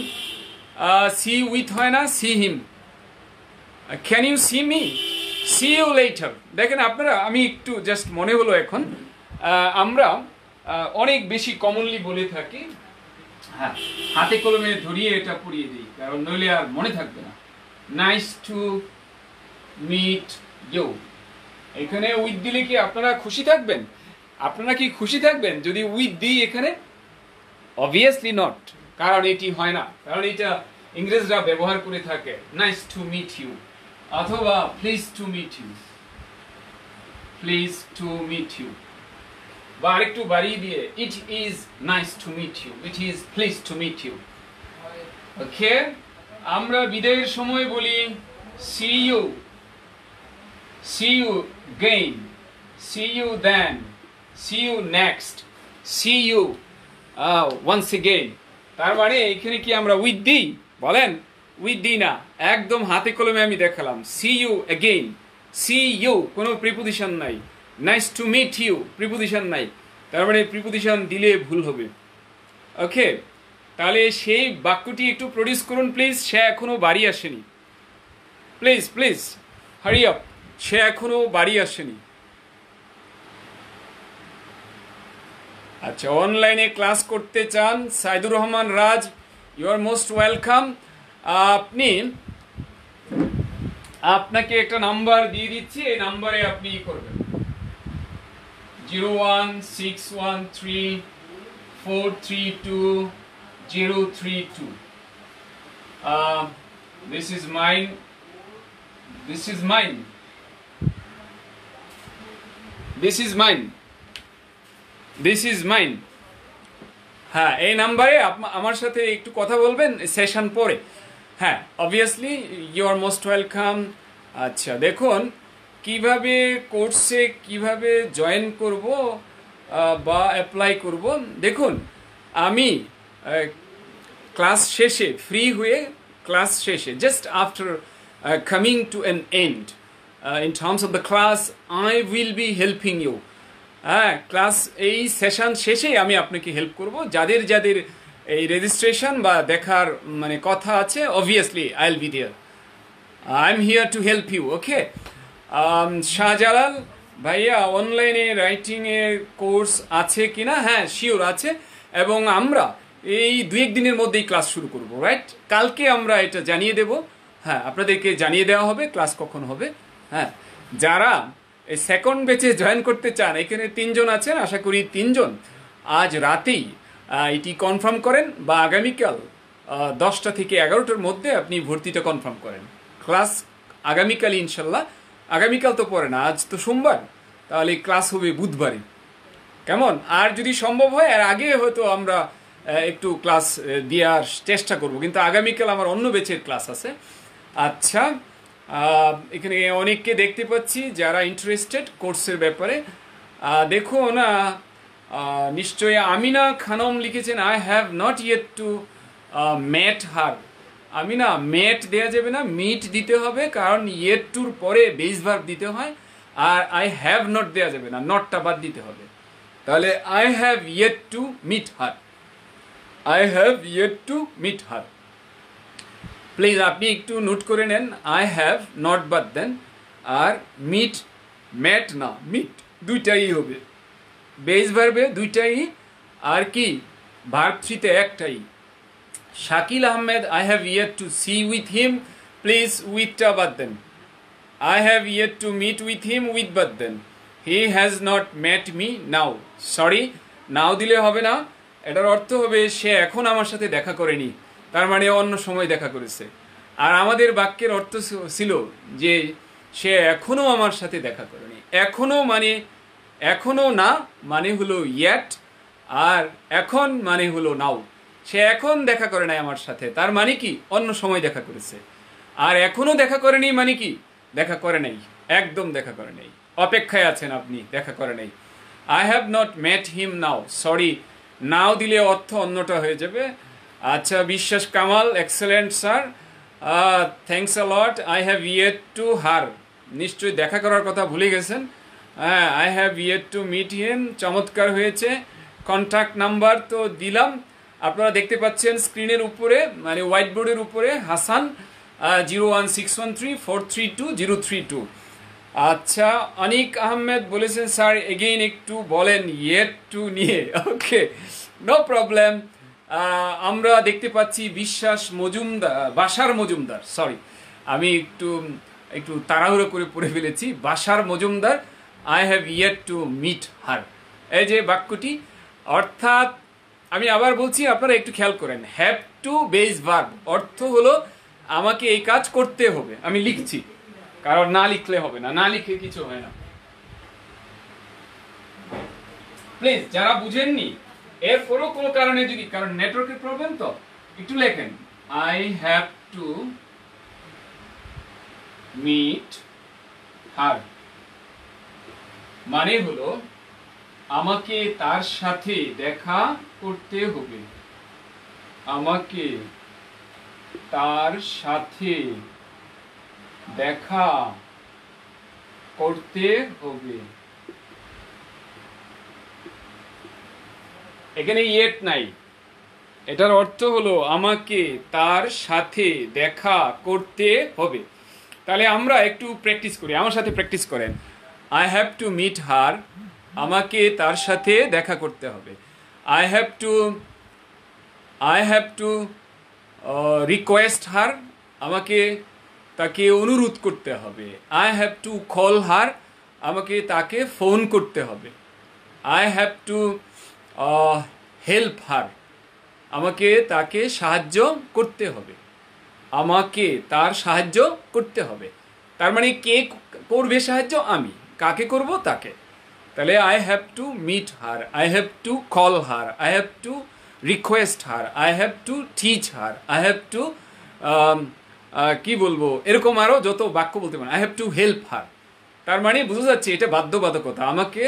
see with হয় না, see him. Can you see me, see you later. দেখেন আপনারা, আমি একটু জাস্ট মনে হলো এখন, আমরা অনেক বেশি কমনলি বলে থাকি, হ্যাঁ হাতে কলমে ধরিয়ে এটা পড়িয়ে দিই, কারণ নইলে আর মনে থাকবে না। নাইস টু মিট ইউ, এখানে উইথ দিলে কি আপনারা খুশি থাকবেন? আপনারা কি খুশি থাকবেন যদি উইথ দিই এখানে? অবভিয়াসলি নট, কারণ এটি হয় না, কারণ এটা ইংরেজরা ব্যবহার করে থাকে। নাইস টু মিট ইউ অথবা please to meet you, please to meet you, বা আরেকটু বাড়িয়ে দিয়ে it is nice to meet you, it is please to meet you. Okay, আমরা বিদায়ের সময় বলি see you, see you again, see you then, see you next, see you once again। তার মানে এখানে কি আমরা উইথ দিই বলেন? উইথ ডি না, একদম হাতে কলমে আমি দেখালাম। See you again, see you কোনো প্রিপোজিশন নাই। Nice to meet you preposition নাই, তার মানে প্রিপোজিশন দিলে ভুল হবে। ওকে, তাহলে সেই বাক্যটি একটু প্রডিউস করুন প্লিজ। সে এখনো বাড়ি আসেনি, প্লিজ প্লিজ হারি আপ। সে এখনো বাড়ি আসেনি। আচ্ছা, অনলাইনে ক্লাস করতে চান সাইদুর রহমান রাজ, ইউ আর মোস্ট ওয়েলকাম। আপনাকে একটা নাম্বার দিয়ে দিচ্ছি, এই নাম্বারে আপনি করবেন 01613432032। This is mine, this is mine, this is mine, this is mine। হ্যাঁ, এই নাম্বারে আমার সাথে একটু কথা বলবেন সেশন পরে। হ্যাঁ, obviously you are most welcome. আচ্ছা, দেখুন কিভাবে কোর্সে কিভাবে জয়েন করব বা অ্যাপ্লাই করব। দেখুন, আমি ক্লাস শেষে ফ্রি হয়ে ক্লাস শেষে just after coming to an end in terms of the class I will be helping you. হ্যাঁ, ক্লাস এই সেশন শেষেই আমি আপনাকে হেল্প করব। যাদের যাদের এই রেজিস্ট্রেশন বা দেখার মানে কথা আছে, obviously I will be there, I am here to help you. Okay, Shahjalal ভাইয়া অনলাইনে রাইটিংয়ের কোর্স আছে কিনা? হ্যাঁ, শিওর আছে, এবং আমরা এই 2-1 দিনের মধ্যেই ক্লাস শুরু করব। রাইট, কালকে আমরা এটা জানিয়ে দেব। হ্যাঁ, আপনাদেরকে জানিয়ে দেওয়া হবে ক্লাস কখন হবে। হ্যাঁ, যারা এই সেকেন্ড ব্যাচে জয়েন করতে চান, এখানে 3 জন আছেন, আশা করি 3 জন আজ রাতেই এটি কনফার্ম করেন, বা আগামীকাল 10টা থেকে 11টার মধ্যে আপনি ভর্তিটা কনফার্ম করেন। ক্লাস আগামীকাল ইনশাল্লাহ, আগামীকাল তো পরে না, আজ তো সোমবার, তাহলে ক্লাস হবে বুধবারে। কেমন? আর যদি সম্ভব হয় আর আগে হয়তো আমরা একটু ক্লাস দেওয়ার চেষ্টা করব, কিন্তু আগামীকাল আমার অন্য ব্যাচের ক্লাস আছে। আচ্ছা, এখানে অনেককে দেখতে পাচ্ছি যারা ইন্টারেস্টেড কোর্সের ব্যাপারে। দেখুন, নিশ্চয়ই আমিনা খানম লিখেছেন, I have not yet to met her. Amina, met দেওয়া যাবে না, মিট দিতে হবে, কারণ ইয়েট টুর পরে বেস ভার্ব দিতে হয়। আর আই হ্যাভ নট দেওয়া যাবে না, নটটা বাদ দিতে হবে। তাহলে I have yet to meet her, I have yet to meet her. Please আপনি একটু নোট করে নেন, আই হ্যাভ নট বাদ দেন, আর মিট, ম্যাট না মিট, দুইটাই হবে। বেস ভার্বে দুইটাই, আর কি ভার্ব থ্রিতে একটাই। Shakil Ahmed, I have yet to see with him, please উইথটা বাদ দেন। I have yet to meet with him, with বাদ দেন। He has not met me now, sorry, now দিলে হবে না, এটার অর্থ হবে সে এখন আমার সাথে দেখা করেনি, তার মানে অন্য সময় দেখা করেছে। আর আমাদের বাক্যের অর্থ ছিল যে সে এখনো আমার সাথে দেখা করেনি। এখনো মানে এখনো না মানে হলো ইয়েট, আর এখন মানে হলো নাও। সে এখন দেখা করে নাই আমার সাথে, তার মানে কি অন্য সময় দেখা করেছে। আর এখনো দেখা করেনি মানে কি দেখা করে নাই, একদম দেখা করে নাই, অপেক্ষায় আছেন আপনি, দেখা করে নাই। I have not met him now, sorry, now দিলে অর্থ অন্যটা হয়ে যাবে। আচ্ছা, Biswas Kamal, excellent sir, thanks a lot. I have yet to her, নিশ্চয়ই দেখা করার কথা ভুলে গেছেন। হ্যাঁ, I have yet to meet him, চমৎকার হয়েছে। কন্ট্যাক্ট নাম্বার তো দিলাম, আপনারা দেখতে পাচ্ছেন স্ক্রিনের উপরে, মানে হোয়াইট বোর্ডের উপরে, হাসান 01613432032। আচ্ছা, অনিক আহমেদ বলেছেন স্যার এগেইন একটু বলেন ইয়েট টু নিয়ে। ওকে, নো প্রবলেম। আমরা দেখতে পাচ্ছি বিশ্বাস মজুমদার, বাসার মজুমদার, সরি আমি একটু তাড়াহুড়ো করে পড়ে ফেলেছি, Bashar Majumdar, I have yet to meet her, এই যে বাক্যটি। অর্থাৎ আমি আবার বলছি, আপনারা একটু খেয়াল করেন, হ্যাভ টু বেস ভার্ব, অর্থ হলো আমাকে এই কাজ করতে হবে। আমি লিখছি, কারণ না লিখলে হবে না, না লিখে কিছু হয় না। প্লিজ যারা বুঝেননি, এরপরও কোনো কারণে যদি, কারণ নেটওয়ার্কের প্রবলেম, তো একটু লেখেন, I have to meet her, মানে হলো আমাকে তার সাথে দেখা করতে হবে, আমাকে তার সাথে দেখা করতে হবে। এখানে ইয়েট নাই, এটার অর্থ হলো আমাকে তার সাথে দেখা করতে হবে। তাহলে আমরা একটু প্র্যাকটিস করি, আমার সাথে প্র্যাকটিস করেন। I have to meet her, আমাকে তার সাথে দেখা করতে হবে। I have to request her, আমাকে তাকে অনুরোধ করতে হবে। I have to call her, আমাকে তাকে ফোন করতে হবে। I have to help her, আমাকে তাকে সাহায্য করতে হবে। আমাকে তার সাহায্য করতে হবে, তার মানে কে করবে সাহায্য? আমি। কাকে করব? তাকে। তাহলে I have to meet her, I have to call her, I have to request her, I have to teach her, I have to কি বলবো, এরকম আরো যত বাক্য বলতে পারেন। I have to help her, তার মানে বোঝা যাচ্ছে এটা বাধ্যবাধকতা, আমাকে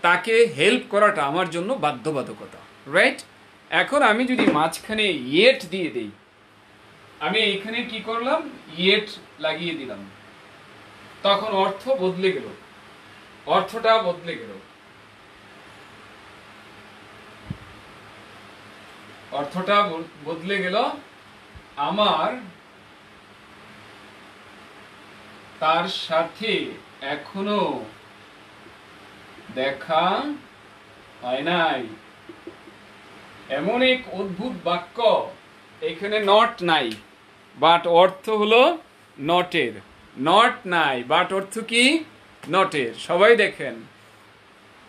তাকে হেল্প করাটা আমার জন্য বাধ্যবাধকতা, রাইট? এখন আমি যদি মাঝখানে ইয়েট দিয়ে দেই, আমি এইখানে কি করলাম? ইয়েট লাগিয়ে দিলাম, তখন অর্থ বদলে গেল, অর্থটা বদলে গেল, অর্থটা বদলে গেল। আমার তার সাথে এখনো দেখা হয় নাই। এমন এক অদ্ভুত বাক্য, এখানে নট নাই, বাট অর্থ হলো নটের। নট নাই, বাট অর্থ কি? নটের। সবাই দেখেন,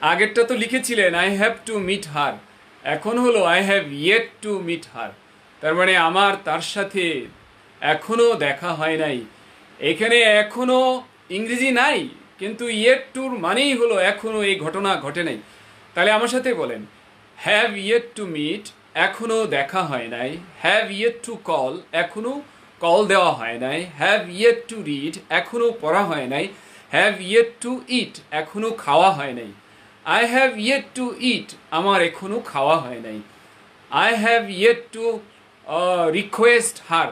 আগেরটা তো লিখেছিলেন I have to meet her, এখন হলো I have yet to meet her. তার মানে আমার তার সাথে এখনো দেখা হয় নাই। এখানে এখনো ইংরেজি নাই, কিন্তু ইয়েট টুর মানেই হলো এখনো এই ঘটনা ঘটে নাই। তাহলে আমার সাথে বলেন, হ্যাভ ইয়েট টু মিট, এখনো দেখা হয় নাই। হ্যাভ ইয়েট টু কল, এখনো কল দেওয়া হয় নাই। হ্যাভ ইয়েট টু রিড, এখনো পড়া হয় নাই। হ্যাভ ইয়েট টু ইট, এখনো খাওয়া হয় নাই। I have yet to eat, আমার এখনো খাওয়া হয় নাই। I have yet to request her,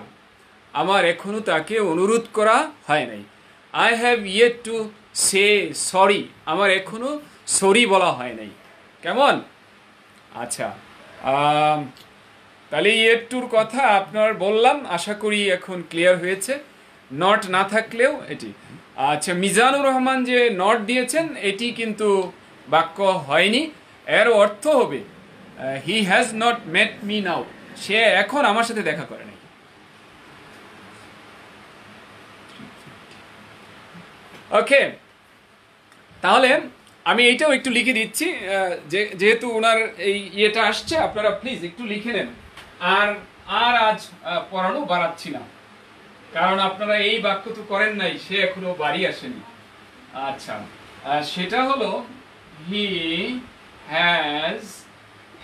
আমার এখনো তাকে অনুরোধ করা হয় নাই। I have yet to say sorry, আমার এখনো সরি বলা হয় নাই। কেমন? আচ্ছা, তাহলে ইয়েট টুর কথা আপনার বললাম, আশা করি এখন ক্লিয়ার হয়েছে। নট না থাকলেও এটি। আচ্ছা, মিজানুর রহমান যে নট দিয়েছেন এটি কিন্তু বাক্য হয়নি, এর অর্থ হবে he has not met me now, সে এখন আমার সাথে দেখা করে নাই। ওকে, তাহলে আমি এইটাও একটু লিখে দিচ্ছি, যেহেতু ওনার এই ইয়েটা আসছে, আপনারা প্লিজ একটু লিখে নেন। আর আর আজ পড়ানো বাড়াচ্ছি না, কারণ আপনারা এই বাক্য তো করেন নাই, সে এখনো বাড়ি আসেনি। আচ্ছা, সেটা হলো হি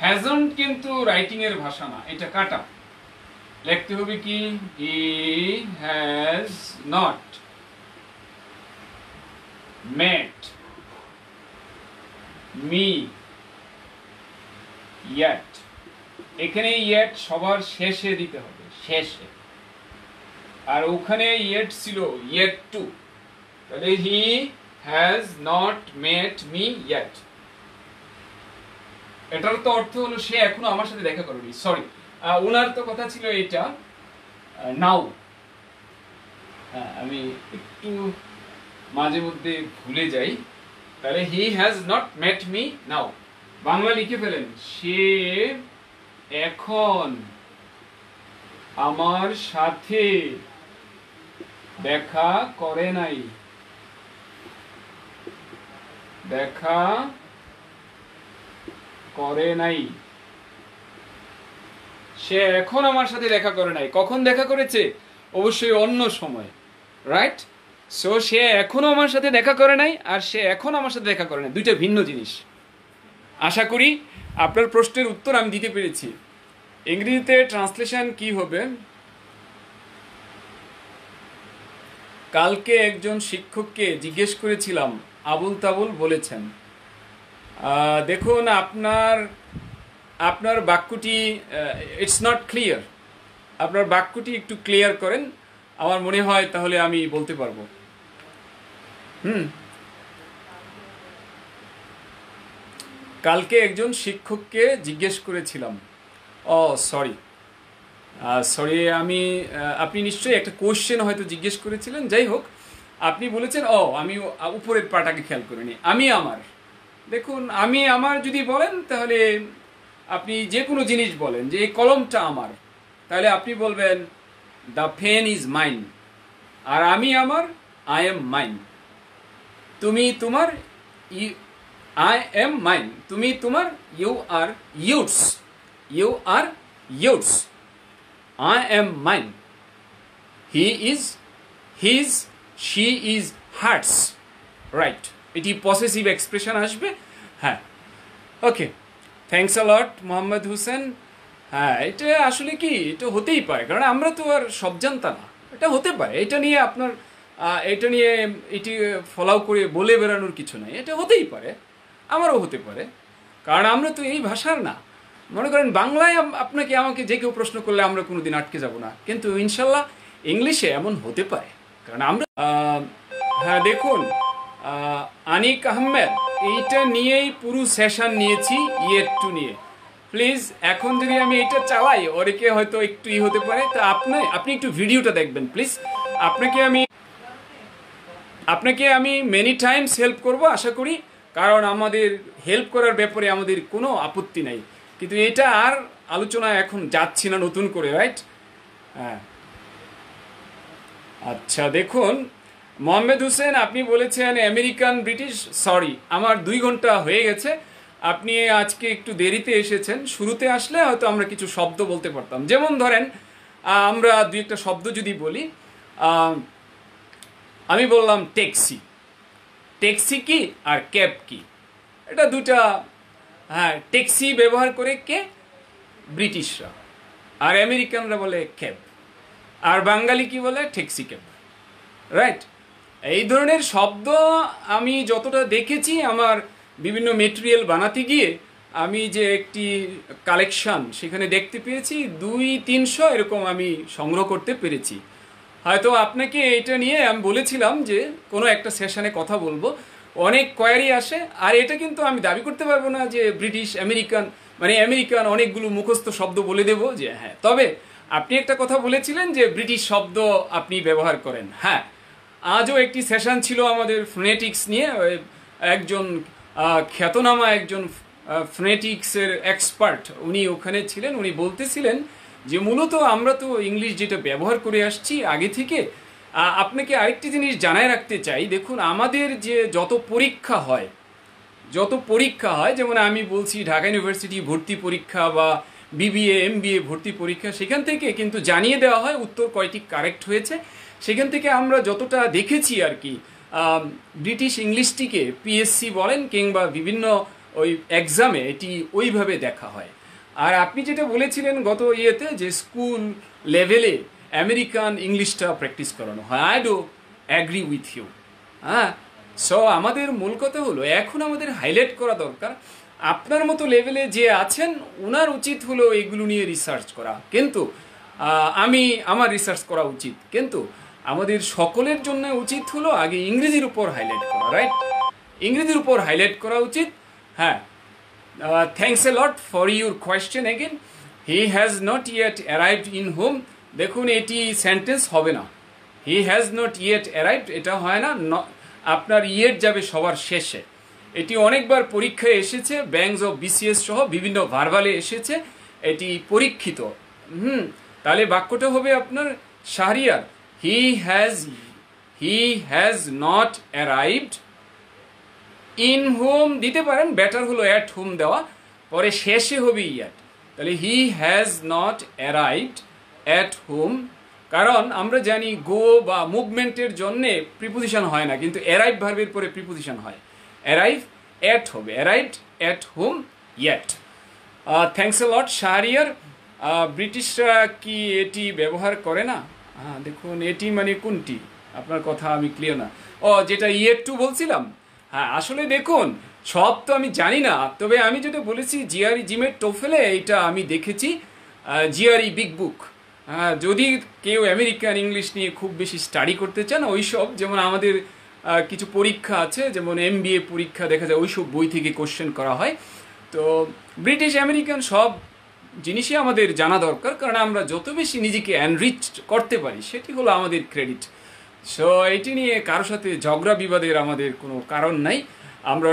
হ্যাজন্ট, কিন্তু রাইটিং এর ভাষা না, এটা কাটা। লিখতে হবে কি? হি has not met me yet, এখানে yet সবার শেষে দিতে হবে, শেষে। আর ওখানে yet ছিল yet to, তাহলে he has not met me yet, এটার তো অর্থ হলো সে এখনো আমার সাথে দেখা করেনি। সরি, ওনার তো কথা ছিল এটা নাও। আমি একটু মাঝে মধ্যে ভুলে যাই। তাহলে he has not met me নাও, বাংলা লিখে ফেলেন, সে এখন আমার সাথে দেখা করে নাই। দেখা করে নাই, সে এখন আমার সাথে দেখা করে নাই। কখন দেখা করেছে? অবশ্যই অন্য সময়, রাইট? সো সে এখনো আমার সাথে দেখা করে নাই, আর সে এখন আমার সাথে দেখা করে নাই, দুইটা ভিন্ন জিনিস। আশা করি আপনার প্রশ্নের উত্তর আমি দিতে পেরেছি। ইংরেজিতে ট্রান্সলেশন কি হবে? কালকে একজন শিক্ষককে জিজ্ঞেস করেছিলাম, আবুল তাবুল বলেছেন। দেখুন, আপনার বাক্যটি ইটস নট ক্লিয়ার। আপনার বাক্যটি একটু ক্লিয়ার করেন, আমার মনে হয় তাহলে আমি বলতে পারবো। কালকে একজন শিক্ষককে জিজ্ঞেস করেছিলাম, সরি আপনি নিশ্চয়ই একটা কোশ্চেন হয়তো জিজ্ঞেস করেছিলেন, যাই হোক আপনি বলেছেন আমি উপরের পাটাকে খেয়াল করিনি। আমি আমার, দেখুন আমি আমার যদি বলেন তাহলে আপনি যে কোনো জিনিস বলেন যে এই কলমটা আমার, তাহলে আপনি বলবেন দ্য পেন ইজ মাইন, আর আমি আমার আই এম মাইন। তুমি তোমার আই এম মাইন, তুমি তোমার you are yours, you are yours, I am mine. He is his, she is hers. Right. এটি পসেসিভ এক্সপ্রেশন আসবে। হ্যাঁ, ওকে, থ্যাংকস আ লট মোহাম্মদ হোসেন। হ্যাঁ, এটা আসলে কি, এটা হতেই পারে, কারণ আমরা তো আর সব জানতা না। এটা হতে পারে, এটা নিয়ে আপনার এটা নিয়ে এটি ফলাও করে বলে বেড়ানোর কিছু নাই, এটা হতেই পারে, আমারও হতে পারে, কারণ আমরা তো এই ভাষার না। মনে করেন বাংলায় আপনাকে আমাকে যে কেউ প্রশ্ন করলে আমরা কোনোদিন আটকে যাব না, কিন্তু ইনশাল্লাহ ইংলিশে এমন হতে পারে, কারণ আমরা হ্যাঁ দেখুন আনিক আহমেদ, এইটা নিয়েই পুরো সেশন নিয়েছি ইয়েট টু নিয়ে। প্লিজ এখন যদি আমি এটা চালাই ওরেকে হয়তো একটু হতে পারে, তা আপনি একটু ভিডিওটা দেখবেন প্লিজ। আপনাকে আমি মেনি টাইমস হেল্প করব আশা করি, কারণ আমাদের হেল্প করার ব্যাপারে আমাদের কোনো আপত্তি নাই, কিন্তু এটা আর আলোচনা এখন যাচ্ছি না নতুন করে, রাইট? হ্যাঁ, আচ্ছা দেখুন মোহাম্মদ হোসেন, আপনি বলেছেন আমেরিকান ব্রিটিশ। সরি, আমার 2 ঘন্টা হয়ে গেছে, আপনি আজকে একটু দেরিতে এসেছেন। শুরুতে আসলে হয়তো আমরা কিছু শব্দ বলতে পারতাম, যেমন ধরেন আমরা 2-1টা শব্দ যদি বলি, আমি বললাম ট্যাক্সি। ট্যাক্সি কি আর ক্যাব কি, এটা দুটা। হ্যাঁ, ট্যাক্সি ব্যবহার করে কে? ব্রিটিশরা, আর আমেরিকানরা বলে ক্যাব, আর বাঙালি কি বলে? Taxi cab, right? এই ধরনের শব্দ আমি যতটা দেখেছি আমার বিভিন্ন মেটেরিয়াল বানাতে গিয়ে, আমি যে একটি কালেকশন সেখানে দেখতে পেয়েছি 200-300 এরকম আমি সংগ্রহ করতে পেরেছি। হয়তো আপনাকে এটা নিয়ে আমি বলেছিলাম যে কোনো একটা সেশনে কথা বলবো, অনেক কোয়ারি আসে, আর এটা কিন্তু আমি দাবি করতে পারবো না যে ব্রিটিশ আমেরিকান অনেকগুলো মুখস্থ শব্দ বলে দেব যে হ্যাঁ। তবে আপনি একটা কথা বলেছিলেন যে ব্রিটিশ শব্দ আপনি ব্যবহার করেন। হ্যাঁ, আজও একটি সেশন ছিল আমাদের ফোনেটিক্স নিয়ে, একজন খ্যাতনামা একজন ফোনেটিক্সের এক্সপার্ট উনি ওখানে ছিলেন। উনি বলতেছিলেন যে মূলত আমরা তো ইংলিশ যেটা ব্যবহার করে আসছি আগে থেকে। আপনাকে আরেকটি জিনিস জানায় রাখতে চাই, দেখুন আমাদের যে যত পরীক্ষা হয়, যেমন আমি বলছি ঢাকা ইউনিভার্সিটি ভর্তি পরীক্ষা বা বিবিএ এমবিএ ভর্তি পরীক্ষা, সেখান থেকে কিন্তু জানিয়ে দেওয়া হয় উত্তর কয়টি কারেক্ট হয়েছে। সেখান থেকে আমরা যতটা দেখেছি আর কি, ব্রিটিশ ইংলিশটিকে পিএসসি বলেন কিংবা বিভিন্ন ওই এক্সামে এটি ওইভাবে দেখা হয়। আর আপনি যেটা বলেছিলেন গত ইয়েতে যে স্কুল লেভেলে আমেরিকান ইংলিশটা প্র্যাকটিস করানো হয়, I do agree with you. হ্যাঁ, সো আমাদের মূল কথা হলো এখন আমাদের হাইলাইট করা দরকার, আপনার মতো লেভেলে যে আছেন ওনার উচিত হলো এগুলো নিয়ে রিসার্চ করা, কিন্তু আমার রিসার্চ করা উচিত, কিন্তু আমাদের সকলের জন্য উচিত হলো আগে ইংরেজির উপর হাইলাইট করা, রাইট? ইংরেজির উপর হাইলাইট করা উচিত। হ্যাঁ, thanks a lot for your question again. He has not yet arrived in home, দেখুন এটি সেন্টেন্স হবে না। হি হ্যাজ নট ইয়েট অ্যারাইভড, এটা হয় না, আপনার ইয়েট যাবে সবার শেষে। এটি অনেকবার পরীক্ষায় এসেছে, ব্যাংকস অফ বিসিএস সহ বিভিন্ন ভার্বালে এসেছে, এটি পরীক্ষিত। তাহলে বাক্যটা হবে আপনার শাহরিয়ার, হি has not arrived in home দিতে পারেন, বেটার হলো অ্যাট হোম দেওয়া, পরে শেষে হবে ইয়াট। তাহলে he has not arrived at home, কারণ আমরা জানি গো বা মুভমেন্টের জন্য প্রিপোজিশন হয় না, কিন্তু অ্যারাইভ ভার্বের পরে প্রিপোজিশন হয়, অ্যারাইভ অ্যাট হবে, arrived at home yet. Thanks a lot Shahriar. ব্রিটিশরা কি এটি ব্যবহার করে না? হ্যাঁ দেখুন, এটি মানে কোনটি, আপনার কথা আমি ক্লিয়ার না। যেটা ইয়েট টু বলছিলাম। হ্যাঁ, আসলে দেখুন সব তো আমি জানি না, তবে আমি যেটা বলেছি জিআরই জিমেট টোফেলে এইটা আমি দেখেছি, জিআরই বিগ বুক। যদি কেউ আমেরিকান ইংলিশ নিয়ে খুব বেশি স্টাডি করতে চান, ওইসব যেমন আমাদের কিছু পরীক্ষা আছে, যেমন MBA পরীক্ষা দেখা যায় ওইসব বই থেকে কোশ্চেন করা হয়। তো ব্রিটিশ আমেরিকান সব জিনিসই আমাদের জানা দরকার, কারণ আমরা যত বেশি নিজেকে এনরিচ করতে পারি সেটি হলো আমাদের ক্রেডিট। সো এটি নিয়ে কারোর সাথে ঝগড়া বিবাদের আমাদের কোনো কারণ নাই। আমরা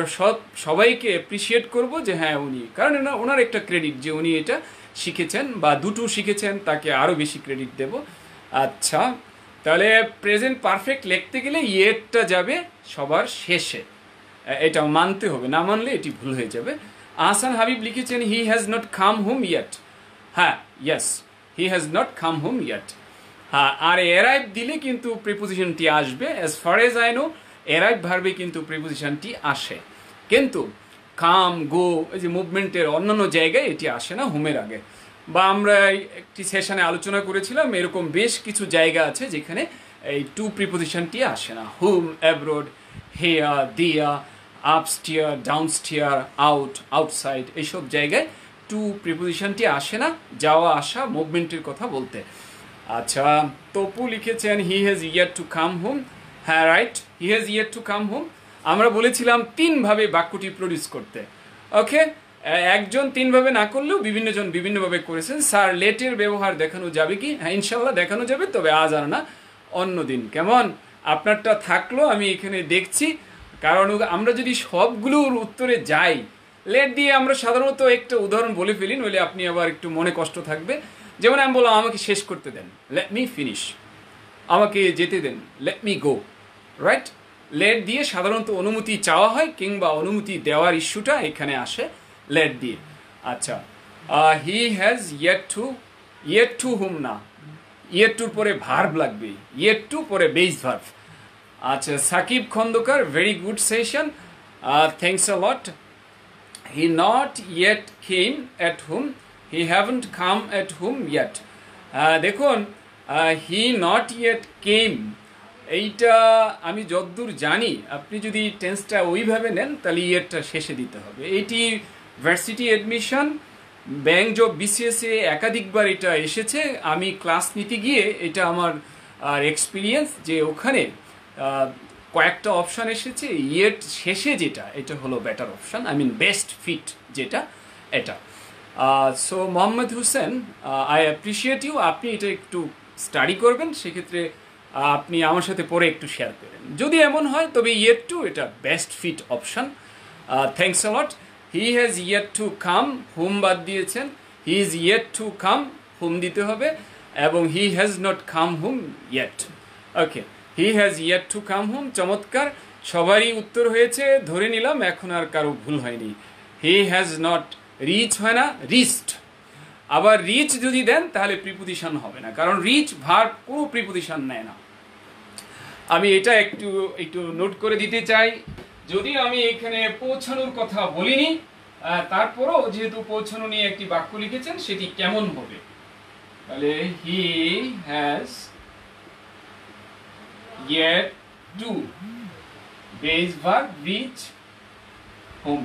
সবাইকে অ্যাপ্রিসিয়েট করব যে হ্যাঁ উনি, কারণ ওনার একটা ক্রেডিট যে উনি এটা শিখেছেন বা দুটো শিখেছেন, তাকে আরও বেশি ক্রেডিট দেব। আচ্ছা, তাহলে প্রেজেন্ট পারফেক্ট লিখতে গেলে ইয়েটটা যাবে সবার শেষে, এটা মানতে হবে, না মানলে এটি ভুল হয়ে যাবে। আহসান হাবিব লিখেছেন he has not come home yet. হ্যাঁ, yes, he has not come home yet. হ্যাঁ, আর অ্যারাইভ দিলে কিন্তু প্রিপোজিশনটি আসবে। As far as I know arrive ভার্বে কিন্তু প্রিপোজিশনটি আসে, কিন্তু কাম, গো, এই যে মুভমেন্টের অন্যান্য জায়গায় এটি আসে না হোমের আগে। বা আমরা একটি সেশনে আলোচনা করেছিলাম এরকম বেশ কিছু জায়গা আছে যেখানে এই টু প্রিপোজিশনটি আসে না। হোম, অ্যাব্রোড, হেয়া, দিয়া, আপস্টিয়ার, ডাউনস্টিয়ার, আউট, আউটসাইড, এইসব জায়গায় টু প্রিপোজিশনটি আসে না যাওয়া আসা মুভমেন্টের কথা বলতে। আচ্ছা, তপু লিখেছেন he has yet to come home. হ্যাঁ, right, he has yet to come home. আমরা বলেছিলাম 3 ভাবে বাক্যটি প্রডিউস করতে। ওকে, একজন 3 ভাবে না করলেও বিভিন্ন জন বিভিন্নভাবে করেছেন। স্যার, লেটের ব্যবহার দেখানো যাবে কি? হ্যাঁ, ইনশাল্লাহ দেখানো যাবে, তবে আজ আর না, অন্যদিন। কেমন? আপনারটা থাকলো, আমি এখানে দেখছি, কারণ আমরা যদি সবগুলোর উত্তরে যাই, লেট দিয়ে আমরা সাধারণত একটা উদাহরণ বলে ফেলি, নইলে আপনি আবার একটু মনে কষ্ট থাকবে। যেমন আমি বললাম আমাকে শেষ করতে দেন, লেট মি ফিনিশ। আমাকে যেতে দেন, let me go. Right, let দিয়ে সাধারণত অনুমতি চাওয়া হয়, কিংবা অনুমতি দেওয়ার ইস্যুটা এখানে আসে লেট দিয়ে। আচ্ছা, he has yet to home না, ইয়েট টুর পরে ভার্ব লাগবে, ইয়েট টু পরে বেস ভার্ব। আচ্ছা, Sakib Khandakar, very good session, thanks a lot. He not yet came at home, he haven't come at home yet. দেখুন, হি নট ইয়েট কেম, এইটা আমি যতদূর জানি আপনি যদি টেন্সটা ওইভাবে নেন তাহলে ইয়েরটা শেষে দিতে হবে। এইটি ভার্সিটি অ্যাডমিশন, ব্যাংক জব, BCS-এ একাধিকবার এটা এসেছে। আমি ক্লাস নিতে গিয়ে এটা আমার এক্সপিরিয়েন্স যে ওখানে কয়েকটা অপশান এসেছে, ইয়েট শেষে যেটা এটা হলো better option, I mean best fit যেটা এটা। So Mohammad Hossain, I appreciate you, আপনি এটা একটু স্টাডি করবেন, সেক্ষেত্রে আপনি আমার সাথে পরে একটু শেয়ার করেন। যদি এমন হয় তবে ইয়েট টু এটা best fit option. Thanks a lot. He has yet to come, home বাদ দিয়েছেন, he is yet to come, home দিতে হবে, এবং he has not come home yet. Okay, he has yet to come home, চমৎকার, সবারই উত্তর হয়েছে ধরে নিলাম, এখন আর কারো ভুল হয়নি। হি হ্যাজ নট, রিচ হয় না, রিচড। আবার রিচ যদি দেন তাহলে প্রিপোজিশন হবে না, কারণ রিচ ভার্ব কোনো প্রিপোজিশন নেয় না। আমি এটা একটু নোট করে দিতে চাই, যদিও আমি এখানে পৌঁছানোর কথা বলিনি, তারপরও যেহেতু পৌঁছানো নিয়ে একটি বাক্য লিখেছেন, সেটি কেমন হবে? তাহলে he has yet two, base verb, reach home.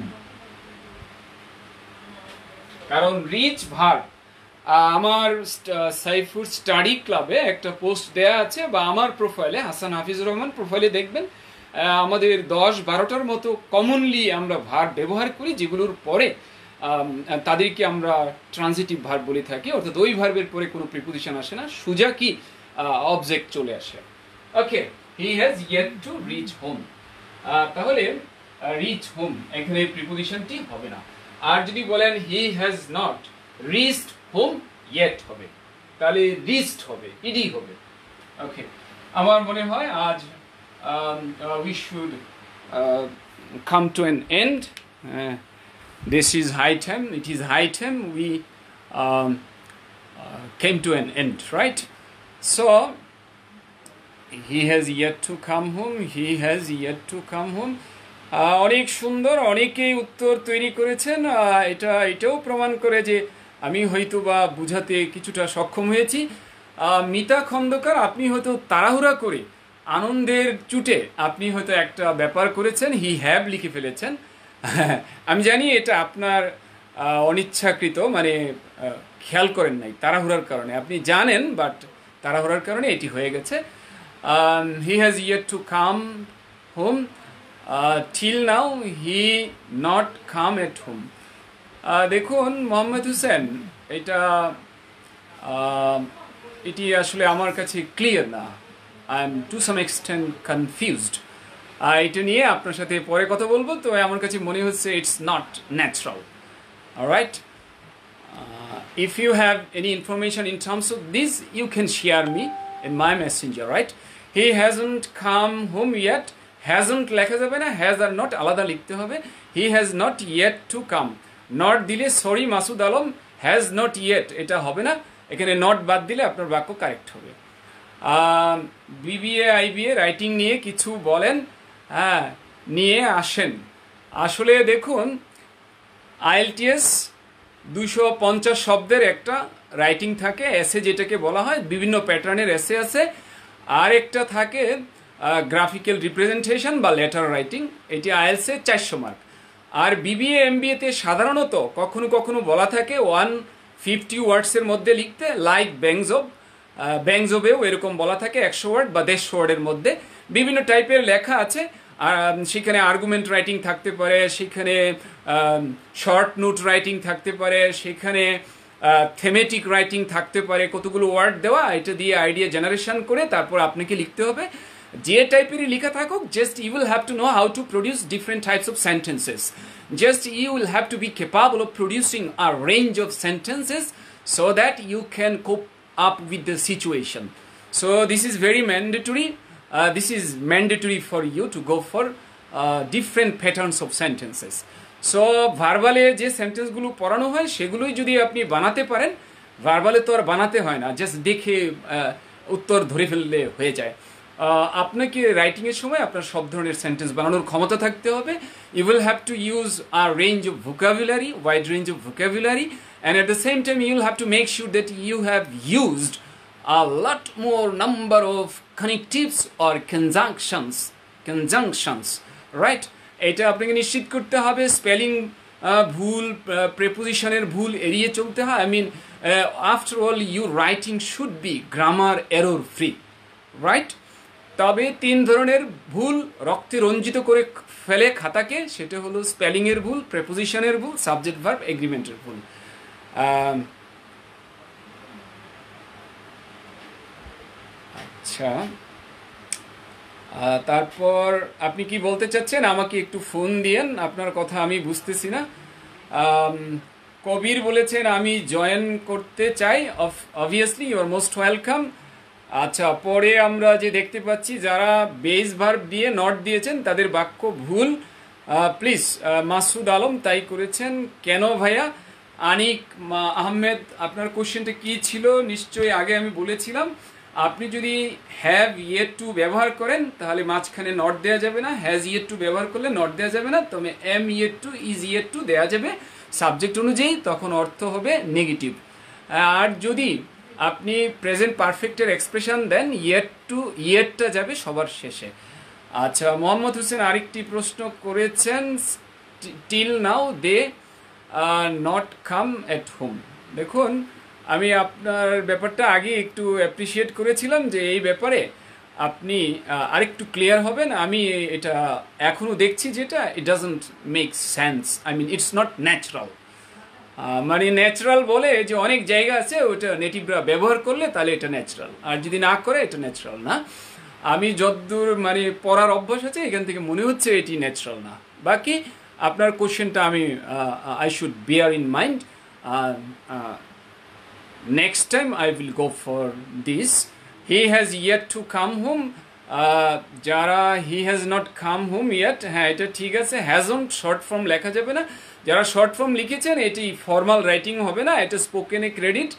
কারণ রিচ ভার্ব, আমার সাইফুর স্টাডি ক্লাবে একটা পোস্ট দেয়া আছে, বা আমার প্রোফাইলে, হাসান হাফিজুর রহমান প্রোফাইলে দেখবেন, আমাদের 10-12টার মতো কমনলি আমরা ভার্ব ব্যবহার করি, যেগুলোর পরে তাদেরকে আমরা ট্রানজিটিভ ভার্ব বলে থাকি, অর্থাৎ ওই ভার্বের পরে কোনো প্রিপোজিশন আসে না, সোজা কি অবজেক্ট চলে আসে। Okay, he has yet to reach home, তাহলে রিচ হোম এখানে প্রিপোজিশনটি হবে না। আর যদি বলেন he has not reached home yet হবে, তাহলে রিচড হবে, ইডি হবে। ওকে, আমার মনে হয় আজ we should come to an end. This is high time, it is high time we came to an end, right? So he has yet to come home, he has yet to come home. অনেক সুন্দর, অনেকেই উত্তর তৈরি করেছেন, এটাও প্রমাণ করে যে আমি হয়তো বা বুঝাতে কিছুটা সক্ষম হয়েছি। মিতা খন্দকার, আপনি হয়তো তাড়াহুড়া করে আনন্দের চুটে আপনি হয়তো একটা ব্যাপার করেছেন, হি হ্যাভ লিখে ফেলেছেন। আমি জানি এটা আপনার অনিচ্ছাকৃত মানে খেয়াল করেন নাই, তাড়াহুড়ার কারণে। আপনি জানেন বাট তাড়াহুড়ার কারণে এটি হয়ে গেছে। He has yet to come home, till now he not come at home. দেখুন মোহাম্মদ হোসেন, এটা এটি আসলে আমার কাছে ক্লিয়ার না। I am to some extent confused. এটা নিয়ে আপনার সাথে পরে কথা বলবো। তো আমার কাছে মনে হচ্ছে it's not natural. Alright, if you have any information in terms of this, you can share me in my messenger, right? He hasn't come home yet. Hasn't লেখা যাবে না, has আর not আলাদা লিখতে হবে। He has not yet to come. Not দিলে sorry Masud Alam, has not yet এটা হবে না, এখানে not বাদ দিলে আপনার বাক্য কারেক্ট হবে। বিবিএ আইবিএ রাইটিং নিয়ে কিছু বলেন, হ্যাঁ নিয়ে আসেন। আসলে দেখুন আইএলটিএস 250 শব্দের একটা রাইটিং থাকে, এসে যেটাকে বলা হয়, বিভিন্ন প্যাটার্নের এসে আছে। আর একটা থাকে গ্রাফিক্যাল রিপ্রেজেন্টেশন বা লেটার রাইটিং, এটি আইএলসে 400 মার্ক। আর বিবিএ এমবিএতে সাধারণত কখনো কখনো বলা থাকে 150 ওয়ার্ডসের মধ্যে লিখতে, লাইক ব্যাংজব। ব্যাংজবেও এরকম বলা থাকে 100 ওয়ার্ড বা 150 ওয়ার্ডের মধ্যে। বিভিন্ন টাইপের লেখা আছে, সেখানে আর্গুমেন্ট রাইটিং থাকতে পারে, সেখানে শর্ট নোট রাইটিং থাকতে পারে, সেখানে থেমেটিক রাইটিং থাকতে পারে। কতগুলো ওয়ার্ড দেওয়া, এটা দিয়ে আইডিয়া জেনারেশন করে তারপর আপনাকে লিখতে হবে। যে টাইপেরই লেখা থাকুক, just you will have to know how to produce different types of sentences. Just you will have to be capable of producing a range of sentences so that you can cope up with the situation. So this is very mandatory. This is mandatory for you to go for different patterns of sentences. So ভার্বালে যে সেন্টেন্সগুলো পড়ানো হয় সেগুলোই যদি আপনি বানাতে পারেন, ভার্বালে তো আর বানাতে হয় না, জাস্ট দেখে উত্তর ধরে ফেললে হয়ে যায়। আপনাকে রাইটিংয়ের সময় আপনার সব ধরনের সেন্টেন্স বানানোর ক্ষমতা থাকতে হবে। You will have to use a range of vocabulary, wide range of vocabulary, and at the same time you will have to make sure that you have used a lot more number of connectives or conjunctions, right? এটা আপনাকে নিশ্চিত করতে হবে। Spelling ভুল, প্রেপোজিশনের ভুল এড়িয়ে চলতে হয়। I mean after all your writing should be grammar error free, right? তবে 3 ধরনের ভুল রক্তে রঞ্জিত করে ফেলে খাতাকে, সেটা হলো স্পেলিংয়ের ভুল, প্রেপোজিশনের ভুল, সাবজেক্ট ভার্ব এগ্রিমেন্টের ভুল। আচ্ছা, তারপর আপনি কি বলতে চাচ্ছেন? আমাকে একটু ফোন দিয়েন, আপনার কথা আমি বুঝতেছি না। কবির বলেছেন আমি জয়েন করতে চাই। Obviously you are most welcome. আচ্ছা, পরে আমরা যে দেখতে পাচ্ছি যারা বেস ভার্ব দিয়ে নট দিয়েছেন তাদের বাক্য ভুল। প্লিজ, মাসুদ আলম তাই করেছেন। কেন ভাইয়া? আনিক আহমেদ, আপনার কোশ্চেনটা কি ছিল? নিশ্চয়ই আগে আমি বলেছিলাম, আপনি যদি হ্যাভ ইয়েট টু ব্যবহার করেন তাহলে মাঝখানে নট দেওয়া যাবে না, হ্যাজ ইয়েট টু ব্যবহার করলে নট দেওয়া যাবে না, তবে M yet two, is yet two দেওয়া যাবে সাবজেক্ট অনুযায়ী, তখন অর্থ হবে নেগেটিভ। আর যদি আপনি প্রেজেন্ট পারফেক্টের এক্সপ্রেশন দেন, ইয়েট টু, ইয়েটটা যাবে সবার শেষে। আচ্ছা, মোহাম্মদ হোসেন আরেকটি প্রশ্ন করেছেন, till now they not come at home. দেখুন, আমি আপনার ব্যাপারটা আগে একটু অ্যাপ্রিসিয়েট করেছিলাম যে এই ব্যাপারে আপনি আরেকটু ক্লিয়ার হবেন। আমি এটা এখনও দেখছি যেটা it doesn't make sense, I mean it's not natural. মানে ন্যাচারাল বলে যে অনেক জায়গা আছে, ওটা নেটিভরা ব্যবহার করলে তাহলে এটা ন্যাচারাল, আর যদি না করে এটা ন্যাচারাল না। আমি যতদূর মানে পড়ার অভ্যাস আছে, এখান থেকে মনে হচ্ছে এটি ন্যাচারাল না। বাকি আপনার কোশ্চেনটা আমি I should beer in mind. Next time I will go for this. He has yet to come home. যারা he has not come home yet, হ্যাঁ এটা ঠিক আছে। hasn't শর্ট ফর্ম লেখা যাবে না। যারা শর্ট ফর্ম লিখেছেন এটি ফর্মাল রাইটিং হবে না, এটা স্পোকেনে ক্রেডিট,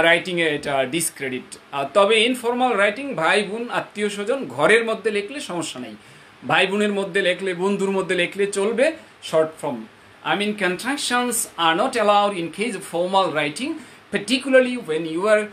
রাইটিংয়ে এটা ডিসক্রেডিট। তবে ইনফর্মাল রাইটিং ভাই বোন আত্মীয় স্বজন ঘরের মধ্যে লিখলে সমস্যা নেই, ভাই বোনের মধ্যে লিখলে, বন্ধুর মধ্যে লিখলে চলবে short form. I mean contractions are not allowed in case of formal writing, particularly when you are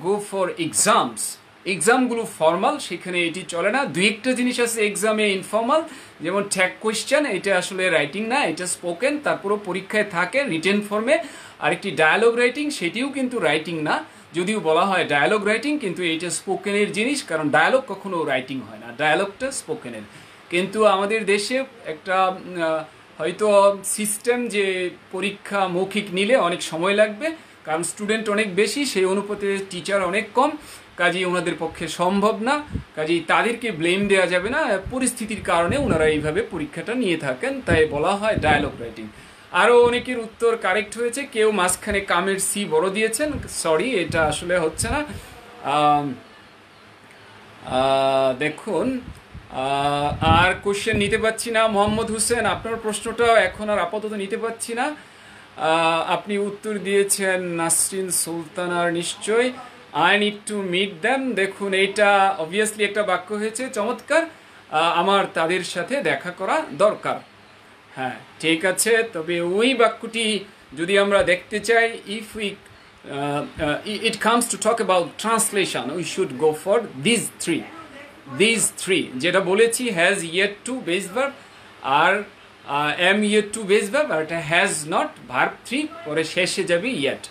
go for exams এক্সামগুলো ফর্মাল, সেখানে এটি চলে না। দুই একটা জিনিস আছে এক্সামে ইনফর্মাল, যেমন ট্যাগ কোয়েশ্চেন, এটা আসলে রাইটিং না, এটা স্পোকেন, তারপরও পরীক্ষায় থাকে রিটেন ফর্মে। আরেকটি ডায়ালগ রাইটিং, সেটিও কিন্তু রাইটিং না, যদিও বলা হয় ডায়ালগ রাইটিং, কিন্তু এইটা স্পোকেনের জিনিস, কারণ ডায়ালগ কখনো রাইটিং হয় না, ডায়ালগটা স্পোকেনের। কিন্তু আমাদের দেশে একটা হয়তো সিস্টেম যে পরীক্ষা মৌখিক নিলে অনেক সময় লাগবে, কারণ স্টুডেন্ট অনেক বেশি, সেই অনুপাতে টিচার অনেক কম, কাজেই ওনাদের পক্ষে সম্ভব না, কাজেই তাদেরকে ব্লেম দেওয়া যাবে না, পরিস্থিতির কারণে ওনারা এইভাবে পরীক্ষাটা নিয়ে থাকেন, তাই বলা হয় ডায়ালগ রাইটিং। আরও অনেকের উত্তর কারেক্ট হয়েছে, কেউ মাঝখানে কামের সি বড় দিয়েছেন, সরি এটা আসলে হচ্ছে না। দেখুন আর কোশ্চেন নিতে পারছি না। মোহাম্মদ হোসেন, আপনার প্রশ্নটা এখন আর আপাতত নিতে পারছি না। আপনি উত্তর দিয়েছেন নাসরিন সুলতানার, নিশ্চয় I need to meet them. দেখুন এইটা অবভিয়াসলি একটা বাক্য হয়েছে, চমৎকার, আমার তাদের সাথে দেখা করা দরকার। হ্যাঁ ঠিক আছে, তবে ওই বাক্যটি যদি আমরা দেখতে চাই, if we it comes to talk about translation, we should go for these three যেটা বলেছি, has yet to base verb, R am yet to base verb, আর এটা has not verb 3, পরে শেষে যাবে yet।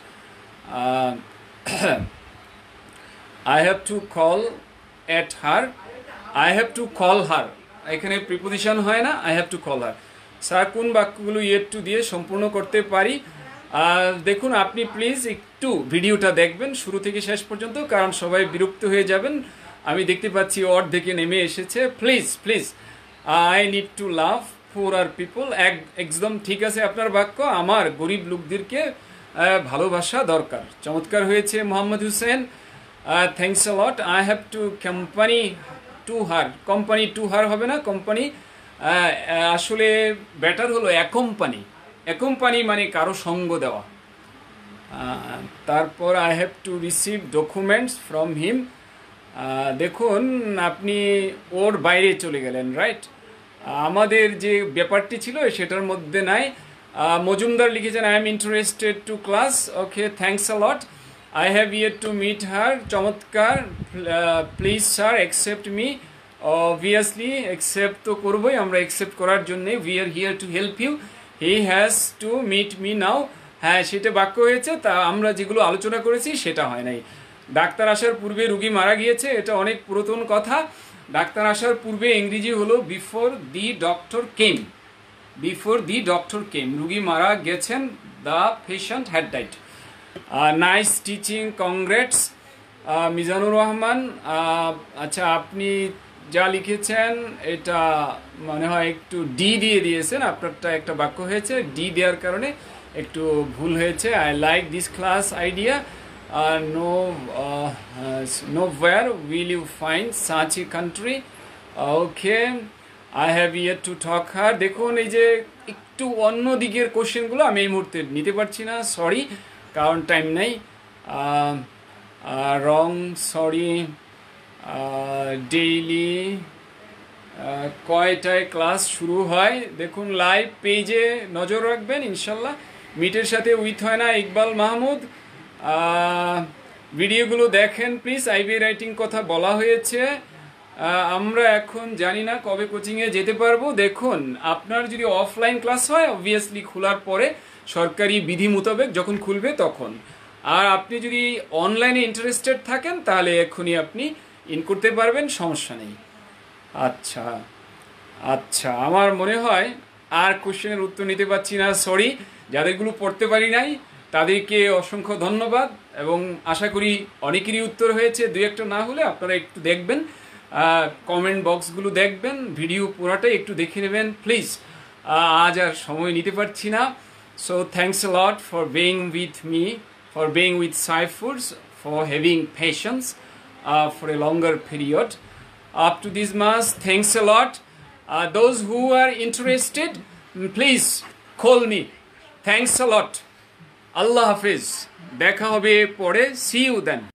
I have to call at her, I have to call her, এখানে preposition হয় না, I have to call her। Sir কোন বাক্যগুলো yet to দিয়ে সম্পূর্ণ করতে পারি? দেখুন আপনি প্লিজ একটু ভিডিওটা দেখবেন শুরু থেকে শেষ পর্যন্ত, কারণ সবাই বিরক্ত হয়ে যাবেন। আমি দেখতে পাচ্ছি অর্ধেকে নেমে এসেছে। Please I need to love for our people, একদম ঠিক আছে আপনার বাক্য, আমার গরিব লোকদেরকে ভালোবাসা দরকার। চমৎকার হয়েছে Mohammad Hossain, thanks a lot. I have to company to her, company to her হবে না, কোম্পানি আসলে বেটার হলো অ্যাকম্পানি মানে কারো সঙ্গ দেওয়া। তারপর I have to receive documents from him, দেখুন আপনি ওর বাইরে চলে গেলেন, রাইট, আমাদের যে ব্যাপারটি ছিল সেটার মধ্যে নাই। মজুমদার লিখেছেন I am interested to class, okay thanks a lot. I have yet to meet her, চমৎকার, please sir accept me, obviously accept তো করবোই, আমরা অ্যাকসেপ্ট করার জন্যে, we are here to help you, he has to meet me now. হ্যাঁ সেটা বাক্য হয়েছে, তা আমরা যেগুলো আলোচনা করেছি সেটা হয় নাই। ডাক্তার আসার পূর্বে রুগী মারা গিয়েছে, এটা অনেক পুরাতন কথা। ডাক্তার আসার পূর্বে ইংরেজি হলো before the doctor came, before the doctor came, রুগী মারা গেছেন, the patient had died. Nice teaching, congrats. Mizanur Rahman, আচ্ছা আপনি যা লিখেছেন এটা মনে হয় একটু ডি দিয়ে দিয়েছেন, আপনারটা একটা বাক্য হয়েছে, ডি দেওয়ার কারণে একটু ভুল হয়েছে। I like this class idea, nowhere will you find such a country, okay, I have yet to talk her। দেখুন এই যে একটু অন্য দিকের কোশ্চেনগুলো আমি এই মুহূর্তে নিতে পারছি না, সরি, কারণ টাইম নেই। রং, সরি। ডেইলি কয়টায় ক্লাস শুরু হয়? দেখুন লাইভ পেজে নজর রাখবেন ইনশাল্লাহ, মিটের সাথে উইথ হয় না। ইকবাল মাহমুদ, ভিডিওগুলো দেখেন প্লিজ। আইবি রাইটিং কথা বলা হয়েছে, আমরা এখন জানি না কবে কোচিংয়ে যেতে পারবো। দেখুন আপনার যদি অফলাইন ক্লাস হয় অবভিয়াসলি খোলার পরে, সরকারি বিধি মোতাবেক যখন খুলবে তখন। আর আপনি যদি অনলাইনে ইন্টারেস্টেড থাকেন তাহলে এখনই আপনি ইন করতে পারবেন, সমস্যা নেই। আচ্ছা আমার মনে হয় আর কোশ্চেনের উত্তর নিতে পারছি না, সরি। যাদেরগুলো পড়তে পারি নাই তাদেরকে অসংখ্য ধন্যবাদ, এবং আশা করি অনেকেরই উত্তর হয়েছে, দুই একটা না হলে আপনারা একটু দেখবেন, কমেন্ট বক্সগুলো দেখবেন, ভিডিও পুরাটাই একটু দেখে নেবেন প্লিজ। আজ আর সময় নিতে পারছি না, so thanks a lot for being with me, for being with Saifurs, for having patience for a longer period up to this month. Thanks a lot. Those who are interested, please call me. Thanks a lot. Allah Hafiz. দেখা হবে পরে, see you then.